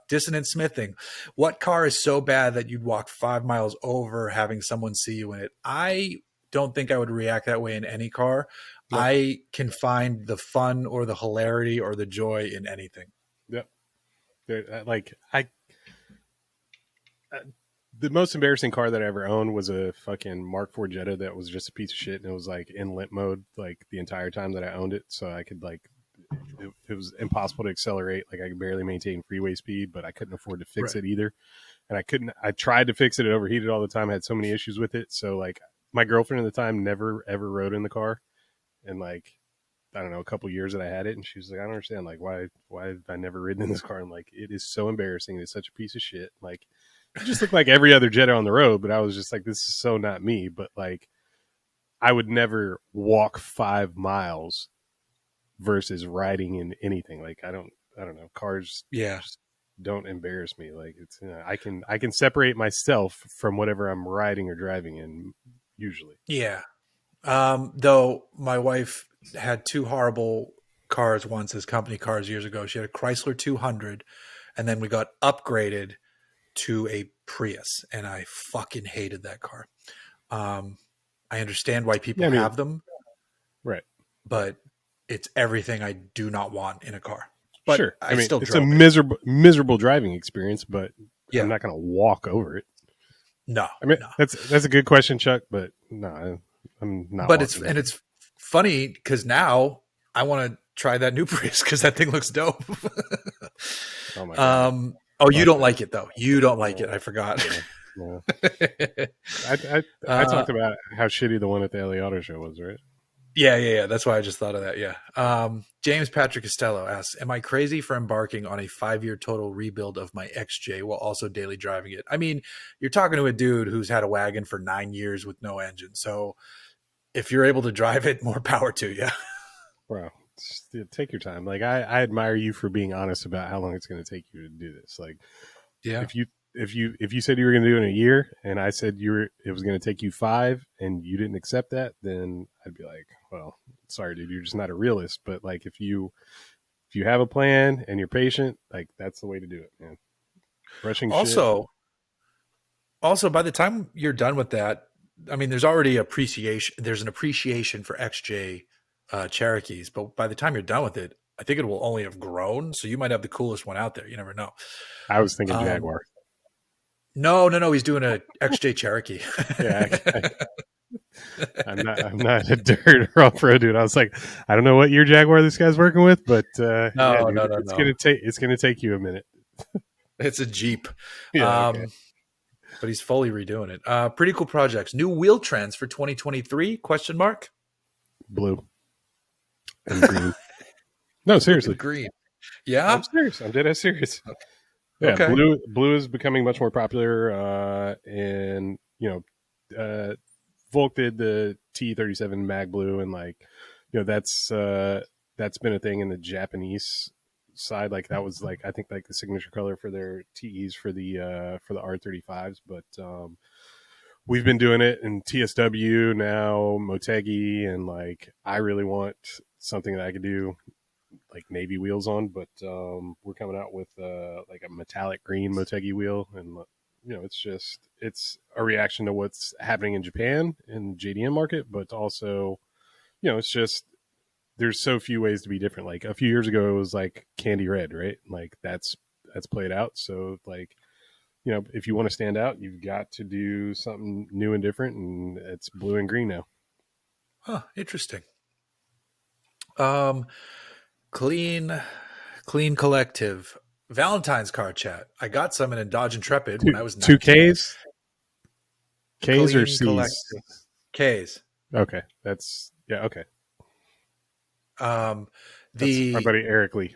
Dissonant smithing. What car is so bad that you'd walk 5 miles over having someone see you in it? I don't think I would react that way in any car. No. I can find the fun or the hilarity or the joy in anything. Yep. The most embarrassing car that I ever owned was a fucking Mark IV Jetta that was just a piece of shit, and it was like in limp mode like the entire time that I owned it. So I could it was impossible to accelerate. Like, I could barely maintain freeway speed, but I couldn't afford to fix it either. And I tried to fix it. It overheated all the time. I had so many issues with it. So like, my girlfriend at the time never ever rode in the car. And like, I don't know, a couple years that I had it, and she was like, I don't understand, like, why have I never ridden in this car? And like, it is so embarrassing. It's such a piece of shit. Like, it just looked like every other Jetta on the road, but I was just like, this is so not me. But like, I would never walk 5 miles versus riding in anything. Like, I don't know. Cars just don't embarrass me. Like, it's, I can separate myself from whatever I'm riding or driving in usually. Yeah. Though my wife had two horrible cars once as company cars years ago. She had a Chrysler 200 and then we got upgraded to a Prius and I fucking hated that car. I understand why people have them. Right. But it's everything I do not want in a car. But sure. I mean, still it's a miserable driving experience, but I'm not going to walk over it. No. I mean, that's a good question, Chuck, but no, I'm not. But it's funny because now I want to try that new Prius because that thing looks dope. Oh my God. You don't like it though. You don't like it. I forgot. No. I talked about how shitty the one at the LA Auto Show was, right? Yeah. That's why I just thought of that. Yeah. James Patrick Costello asks, am I crazy for embarking on a 5-year total rebuild of my XJ while also daily driving it? I mean, you're talking to a dude who's had a wagon for 9 years with no engine. So if you're able to drive it, more power to you. Bro, take your time. Like, I admire you for being honest about how long it's going to take you to do this. Like, yeah, if you said you were going to do it in a year and I said it was going to take you 5 and you didn't accept that, then I'd be like, well, sorry, dude, you're just not a realist. But like, if you have a plan and you're patient, like, that's the way to do it, man. Rushing also, by the time you're done with that, I mean, there's already there's an appreciation for XJ Cherokees, but by the time you're done with it, I think it will only have grown. So you might have the coolest one out there. You never know. I was thinking Jaguar. No. He's doing a XJ Cherokee. Yeah. I'm not a dirt or off road dude. I was like, I don't know what year Jaguar this guy's working with, but yeah, No, no, dude, no, no. it's gonna take you a minute. It's a Jeep. Yeah, okay. Um, but he's fully redoing it. Pretty cool projects. New wheel trends for 2023? Question mark. Blue and green. No, Blue and seriously. green. I'm Yeah. serious. I'm dead ass serious. Yeah, Okay. blue is becoming much more popular, and Volk did the T37 Mag Blue, and like, that's been a thing in the Japanese side. Like that was like I think like the signature color for their TEs for the R35s, but we've been doing it in TSW now, Motegi, and like I really want something that I could do like navy wheels on, but we're coming out with like a metallic green Motegi wheel, and it's a reaction to what's happening in Japan in the JDM market, but also it's just there's so few ways to be different. Like a few years ago, it was like candy red, right? Like that's played out. So like if you want to stand out, you've got to do something new and different, and it's blue and green now. Huh. Interesting. Um, clean, clean collective. Valentine's card chat. I got some in a Dodge Intrepid when I was Two 19. K's or Clean C's? collective. K's. Okay, that's yeah. Okay, Um, that's my the buddy Eric Lee.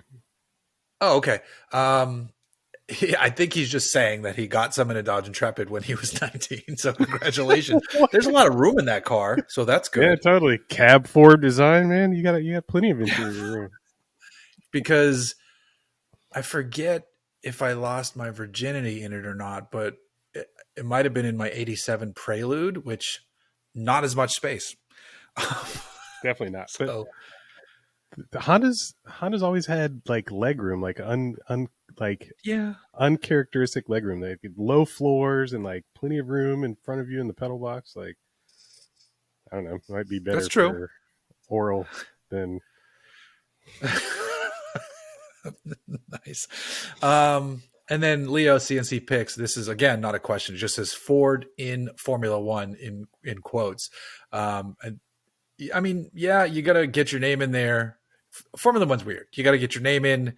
oh, okay. I think he's just saying that he got some in a Dodge Intrepid when he was 19. So congratulations. There's a lot of room in that car, so that's Yeah, good. totally. Cab Ford design, man. You got plenty of interior room. Because I forget if I lost my virginity in it or not, but it might have been in my 87 Prelude, which not as much space. Definitely not. But So the Honda's always had like leg room, like like yeah, uncharacteristic leg room. They had low floors and like plenty of room in front of you in the pedal box. Like I don't know, might be that's better true. for oral than Nice. And then Leo CNC picks. This is again not a question. It just says Ford in Formula One in quotes. And I mean, yeah, you got to get your name in there. Formula One's weird. You got to get your name in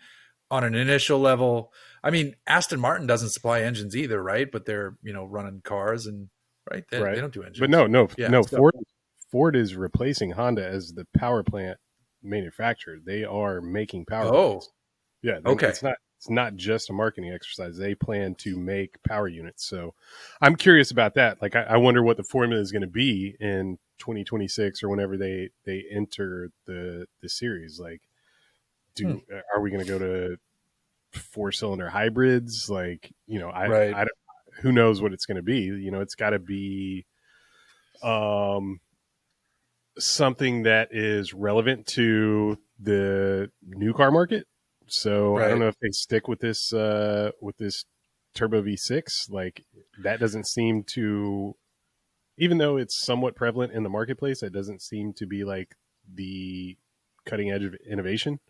on an initial level. I mean, Aston Martin doesn't supply engines either, right? But they're running cars and right. They right. don't do But engines. Yeah. no. So Ford is replacing Honda as the power plant manufacturer. They are making power oh, plants. Yeah, okay. it's not just a marketing exercise. They plan to make power units. So I'm curious about that. Like I wonder what the formula is going to be in 2026 or whenever they enter the series. Like Hmm. are we going to go to 4-cylinder hybrids? Like, Right. I who knows what it's going to be. It's got to be um something that is relevant to the new car market. So I don't Right. know if they stick with this turbo V6. Like that doesn't seem to, even though it's somewhat prevalent in the marketplace, it doesn't seem to be like the cutting edge of innovation.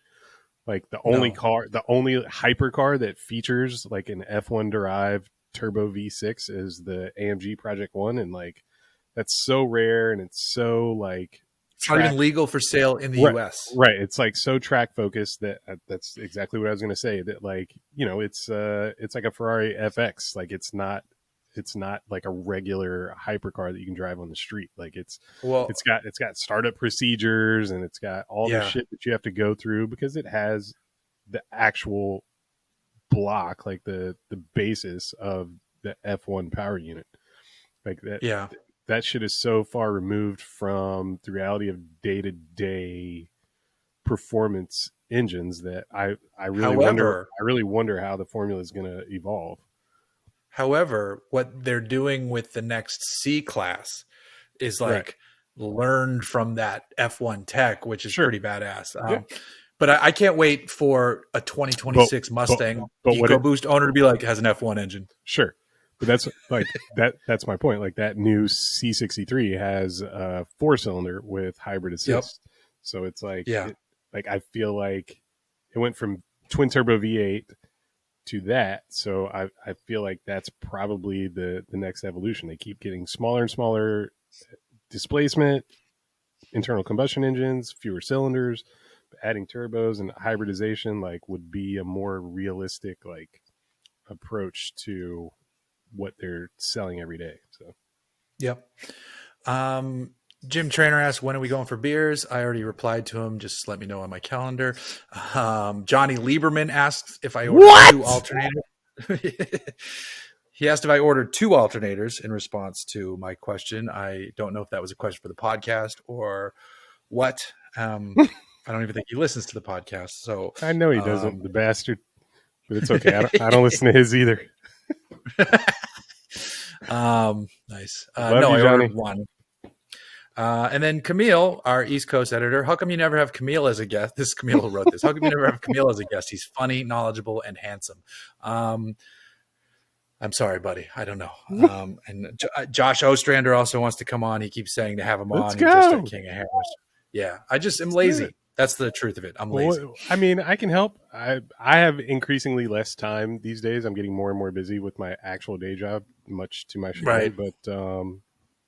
Like No. the only hypercar that features like an F1 derived turbo V6 is the AMG Project One, and like that's so rare and it's so like It's not track even legal for sale in the right U.S. right. It's like so track focused that that's exactly what I was going to say. That like it's like a Ferrari FX. Like it's not like a regular hypercar that you can drive on the street. Like Well, it's got startup procedures and it's got all this yeah. shit that you have to go through because it has the actual block, like the basis of the F1 power unit. Like Yeah. that shit is so far removed from the reality of day to day performance engines that However, I really wonder how the formula is going to evolve. however, what they're doing with the next C class is Right. like learned from that F1 tech, which is Sure. pretty badass. Yeah. But I can't wait for a But 2026 but Mustang but what it EcoBoost owner to be like, it has an F1 engine. sure. But that's like that's my point. Like that new C63 has a 4-cylinder with hybrid Yep. assist. So it's like Yeah. like I feel like it went from twin turbo V8 to that. So I feel like that's probably the next evolution. They keep getting smaller and smaller displacement, internal combustion engines, fewer cylinders, adding turbos and hybridization like would be a more realistic like approach to what they're selling every day. So Yep. Jim Trainer asked, when are we going for beers? I already replied to him. Just let me know on my calendar. Johnny Lieberman asks if I ordered what? 2 alternators. He asked if I ordered 2 alternators in response to my question. I don't know if that was a question for the podcast or what. I don't even think he listens to the podcast. So I know he doesn't, the bastard. But it's okay. I don't listen to his either. Nice. Love no, you, I Johnny. ordered 1. And then Camille, our East Coast editor, how come you never have Camille as a guest? This is Camille who wrote this. How come you never have Camille as a guest? He's funny, knowledgeable, and handsome. I'm sorry, buddy. I don't know. And Josh Ostrander also wants to come on. He keeps saying to have him Let's on. go. He's just a king of hammers. Yeah, I just am lazy. That's the truth of it. I'm lazy. Well, I mean, I can help. I have increasingly less time these days. I'm getting more and more busy with my actual day job, much to my chagrin. Right. But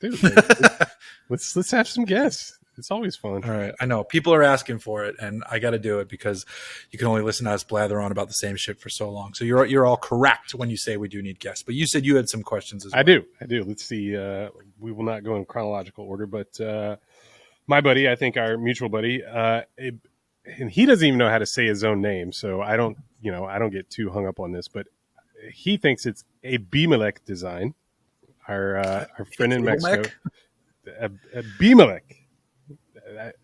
dude, like, let's have some guests. It's always fun. All right. I know people are asking for it, and I got to do it because you can only listen to us blather on about the same shit for so long. So you're all correct when you say we do need guests. But you said you had some questions as well. I do. Let's see. We will not go in chronological order, but my buddy, I think our mutual buddy, and he doesn't even know how to say his own name, so I don't get too hung up on this, but he thinks it's a Abimelech design. Our friend in Mexico, Abimelech.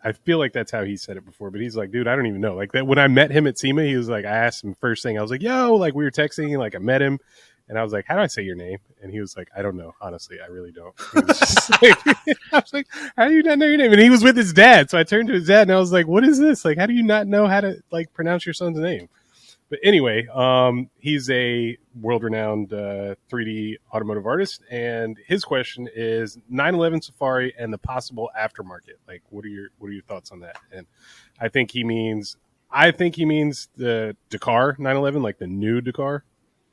I feel like that's how he said it before, but he's like, dude, I don't even know. Like that when I met him at SEMA, he was like, I asked him first thing, I was like, yo, like we were texting, like I met him, and I was like, how do I say your name? And he was like, I don't know, honestly, I really don't. I was like, how do you not know your name? And he was with his dad, so I turned to his dad and I was like, what is this? Like, how do you not know how to like pronounce your son's name? But anyway, he's a world-renowned 3D automotive artist, and his question is 911 Safari and the possible aftermarket. Like, what are your thoughts on that? And I think he means the Dakar 911, like the new Dakar.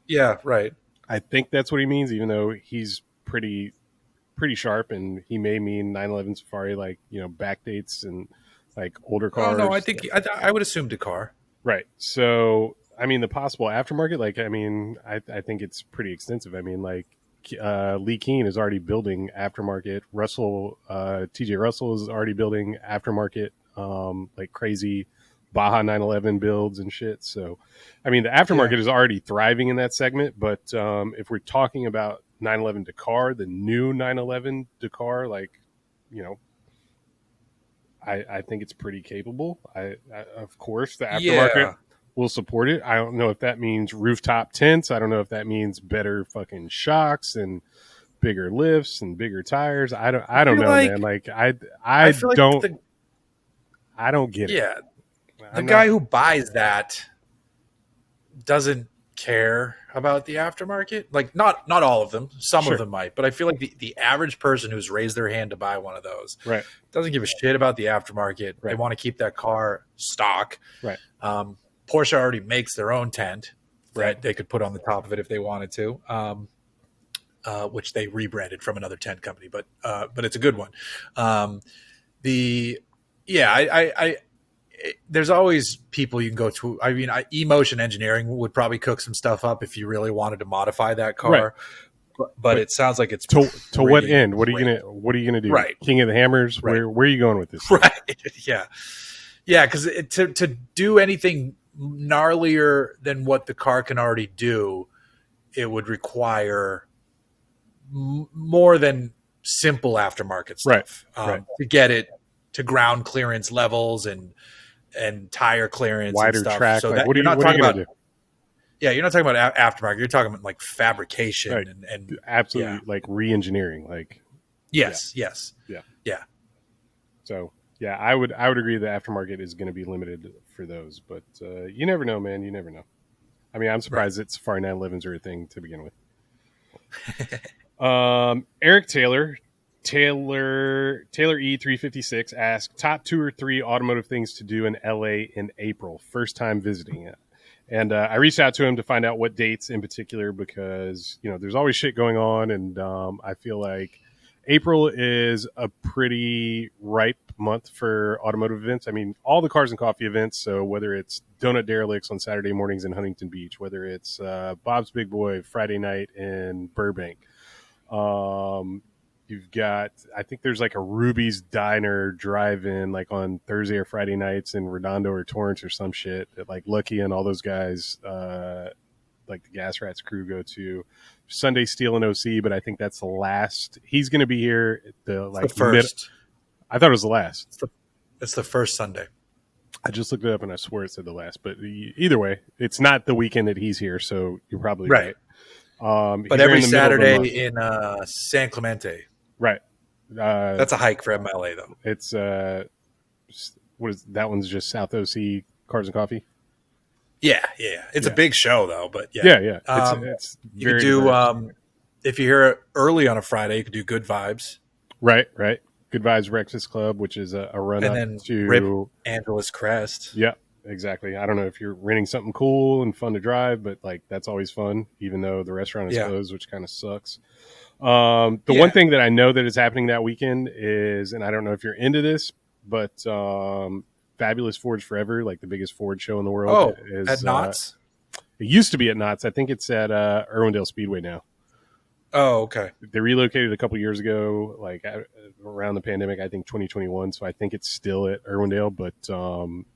Yeah, right. I think that's what he means, even though he's pretty sharp, and he may mean 911 Safari, like backdates and like older cars. Oh no, I think I would assume Dakar. Right. So, I mean, the possible aftermarket, like, I mean, I think it's pretty extensive. I mean, like, Lee Keen is already building aftermarket. TJ Russell is already building aftermarket, like crazy Baja 911 builds and shit. So, I mean, the aftermarket is already thriving in that segment. But if we're talking about 911 Dakar, the new 911 Dakar, like, I think it's pretty capable. Of course, the aftermarket will support it. I don't know if that means rooftop tents. I don't know if that means better fucking shocks and bigger lifts and bigger tires. I don't know, man. Like I don't get it. Yeah, the guy who buys that doesn't care about the aftermarket. Like not all of them. Some of them might, but I feel like the average person who's raised their hand to buy one of those doesn't give a shit about the aftermarket. They want to keep that car stock. Right. Porsche already makes their own tent that they could put on the top of it if they wanted to, which they rebranded from another tent company, but it's a good one. There's always people you can go to. I mean, eMotion Engineering would probably cook some stuff up if you really wanted to modify that car. Right. But it sounds like it's to what end? What are you gonna do? Right. King of the Hammers. Right. Where are you going with this? Right. Yeah. Yeah. Because to do anything gnarlier than what the car can already do, it would require more than simple aftermarket stuff to get it to ground clearance levels and tire clearance, wider and stuff. track. So like, that what are you're you not talking about. Do? Yeah, you're not talking about aftermarket. You're talking about like fabrication and absolutely like re-engineering. Like yes. So yeah, I would agree the aftermarket is going to be limited for those, but you never know, man. You never know. I mean, I'm surprised that Safari 911s are a thing to begin with. Eric Taylor E356 asked top 2 or 3 automotive things to do in LA in April. First time visiting it. And I reached out to him to find out what dates in particular, because, there's always shit going on. And I feel like April is a pretty ripe month for automotive events. I mean, all the cars and coffee events. So whether it's Donut Derelicts on Saturday mornings in Huntington Beach, whether it's Bob's Big Boy Friday night in Burbank, you've got, I think there's like a Ruby's Diner drive-in like on Thursday or Friday nights in Redondo or Torrance or some shit that like Lucky and all those guys, like the Gas Rats crew go to. Sunday Steel and OC, but I think that's the last. He's going to be here at the first. I thought it was the last. It's the first Sunday. I just looked it up and I swear it said the last. But either way, it's not the weekend that he's here, so you're probably right. But every Saturday in San Clemente. Right. That's a hike for MLA though. It's what is that one's just South OC Cars and Coffee. Yeah. It's a big show though, but yeah. It's you could do if you're here early on a Friday, you could do Good Vibes. Right. Good Vibes Breakfast Club, which is a run and up then to Rip Angeles Crest. Yeah, exactly. I don't know if you're renting something cool and fun to drive, but like that's always fun, even though the restaurant is closed, which kind of sucks. The one thing that I know that is happening that weekend is, and I don't know if you're into this, but Fabulous Fords Forever, like the biggest Ford show in the world, is at Knott's. It used to be at Knott's. I think it's at Irwindale Speedway now. Oh, okay. They relocated a couple years ago, like around the pandemic, I think 2021. So I think it's still at Irwindale, but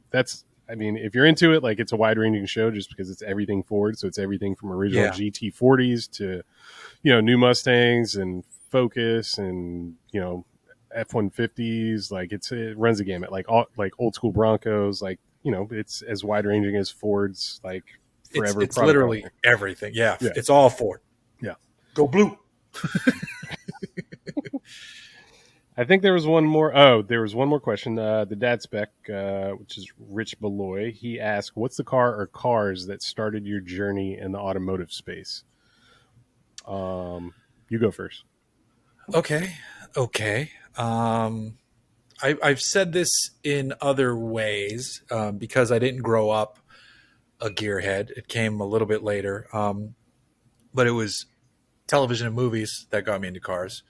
that's, I mean, if you're into it, like it's a wide ranging show just because it's everything Ford. So it's everything from original GT40s to, new Mustangs and Focus and, F-150s. Like it runs the gamut, like old school Broncos, like, it's as wide ranging as Ford's like forever. It's literally everything. Yeah. It's all Ford. Yeah. Go blue. I think there was one more. Oh, there was one more question. The dad spec, which is Rich Beloy. He asked, what's the car or cars that started your journey in the automotive space? You go first. Okay. I've said this in other ways because I didn't grow up a gearhead. It came a little bit later. But it was television and movies that got me into cars.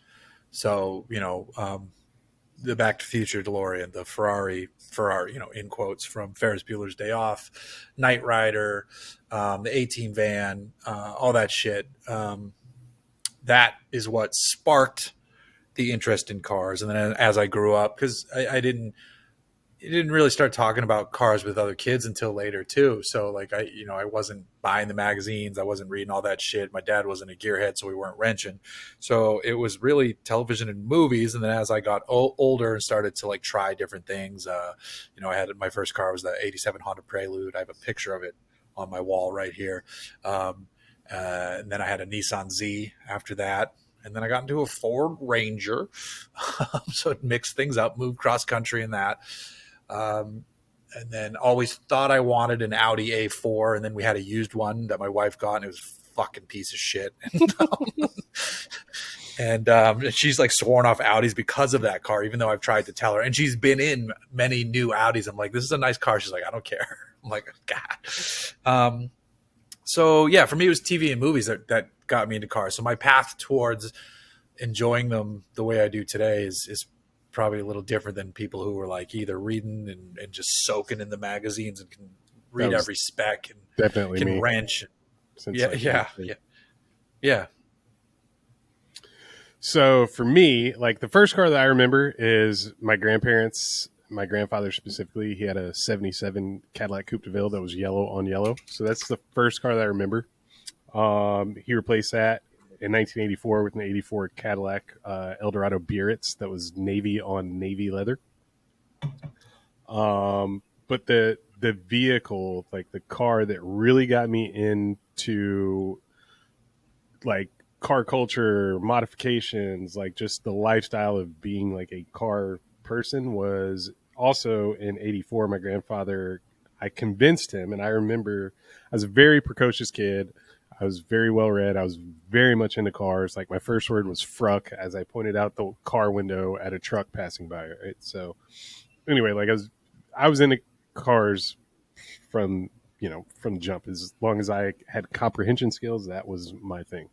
So, the Back to the Future DeLorean, the Ferrari, in quotes, from Ferris Bueller's Day Off, Knight Rider, the A-Team van, all that shit. That is what sparked the interest in cars. And then as I grew up, because I didn't really start talking about cars with other kids until later too. So like I wasn't buying the magazines. I wasn't reading all that shit. My dad wasn't a gearhead, so we weren't wrenching. So it was really television and movies. And then as I got older and started to like try different things, I had my first car was the 87 Honda Prelude. I have a picture of it on my wall right here. And then I had a Nissan Z after that. And then I got into a Ford Ranger. So it mixed things up, moved cross country in that. And then always thought I wanted an Audi A4. And then we had a used one that my wife got, and it was a fucking piece of shit. And she's like sworn off Audis because of that car, even though I've tried to tell her. And she's been in many new Audis. I'm like, this is a nice car. She's like, I don't care. I'm like, God. So yeah, for me, it was TV and movies that got me into cars. So my path towards enjoying them the way I do today is probably a little different than people who were like either reading and just soaking in the magazines and can read every spec and definitely can me. wrench. Yeah. So for me, like the first car that I remember is my grandparents. My grandfather specifically, he had a 77 Cadillac Coupe de Ville that was yellow on yellow. So that's the first car that I remember. He replaced that in 1984 with an 84 Cadillac Eldorado Biarritz that was navy on navy leather. But the vehicle, like the car that really got me into like car culture, modifications, like just the lifestyle of being like a car person was also in 84. My grandfather, I convinced him, and I remember I was a very precocious kid. I was very well read. I was very much into cars. Like my first word was fruck as I pointed out the car window at a truck passing by. Right. So anyway, like I was into cars from the jump. As long as I had comprehension skills, that was my thing.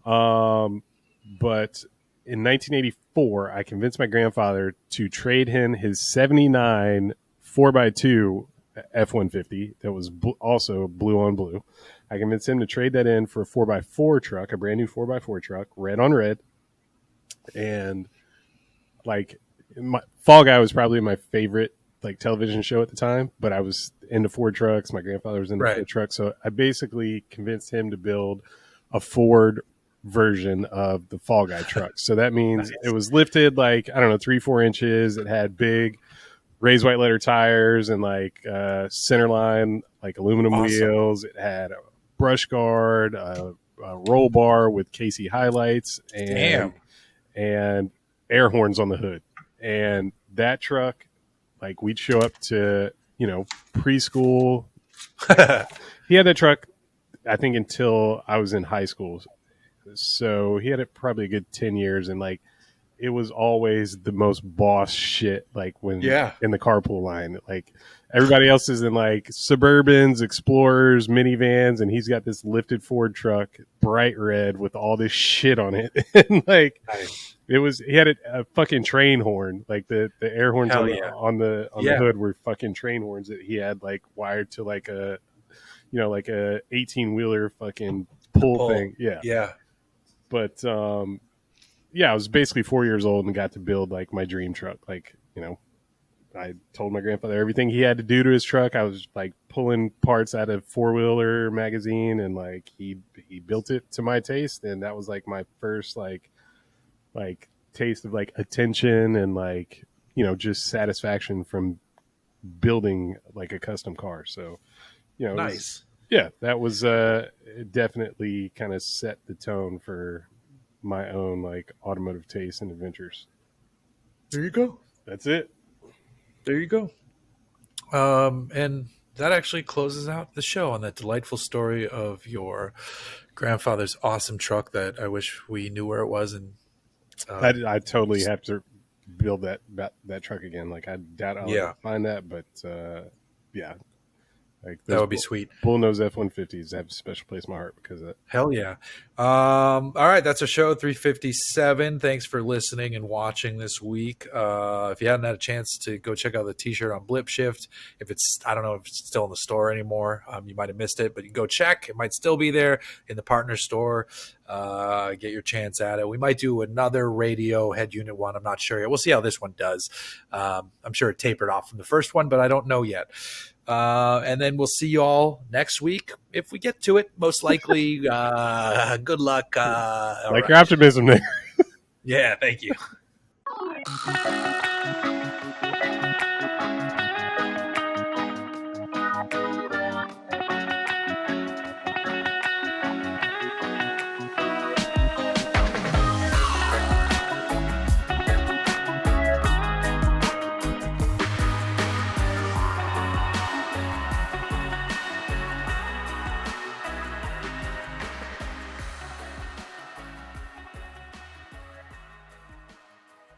But in 1984, I convinced my grandfather to trade in his 79 4x2 F-150 that was also blue on blue. I convinced him to trade that in for a 4x4 truck, a brand new 4x4 truck, red on red. And like, Fall Guy was probably my favorite like television show at the time, but I was into Ford trucks. My grandfather was into Right. Ford trucks. So I basically convinced him to build a Ford version of the Fall Guy truck. So that means Nice. it was lifted like, I don't know, 3-4 inches. It had big raised white letter tires and like center line, like aluminum Awesome. wheels. It had a brush guard, a roll bar with KC highlights, Damn. and air horns on the hood. And that truck, like, we'd show up to, preschool. He had that truck, I think, until I was in high school. So he had it probably a good 10 years. And like, it was always the most boss shit, like when Yeah. in the carpool line. Like, everybody else is in like Suburbans, Explorers, minivans, and he's got this lifted Ford truck, bright red with all this shit on it. And like, Nice. he had a fucking train horn, like the air horns Hell on, yeah. on the Yeah. hood were fucking train horns that he had like wired to like a 18-wheeler fucking pull thing. Yeah. Yeah. But yeah, I was basically 4 years old and got to build like my dream truck. Like, I told my grandfather everything he had to do to his truck. I was like pulling parts out of Four Wheeler magazine, and like he built it to my taste, and that was like my first like taste of like attention and like just satisfaction from building like a custom car. So Nice. that was definitely kind of set the tone for my own like automotive taste and adventures. There you go. That's it. There you go. And that actually closes out the show on that delightful story of your grandfather's awesome truck that I wish we knew where it was. And I totally have to build that truck again. Like, I doubt I'll ever find that, but yeah, like that would be sweet. Bullnose F-150s have a special place in my heart because of that. Hell yeah. All right, that's our show 357. Thanks for listening and watching this week. If you hadn't had a chance to go check out the t-shirt on Blip Shift, I don't know if it's still in the store anymore. You might have missed it, but you can go check. It might still be there in the partner store. Get your chance at it. We might do another radio head unit one. I'm not sure yet. We'll see how this one does. I'm sure it tapered off from the first one, but I don't know yet. And then we'll see you all next week if we get to it. Most likely. Good luck. Your optimism there. Yeah, thank you.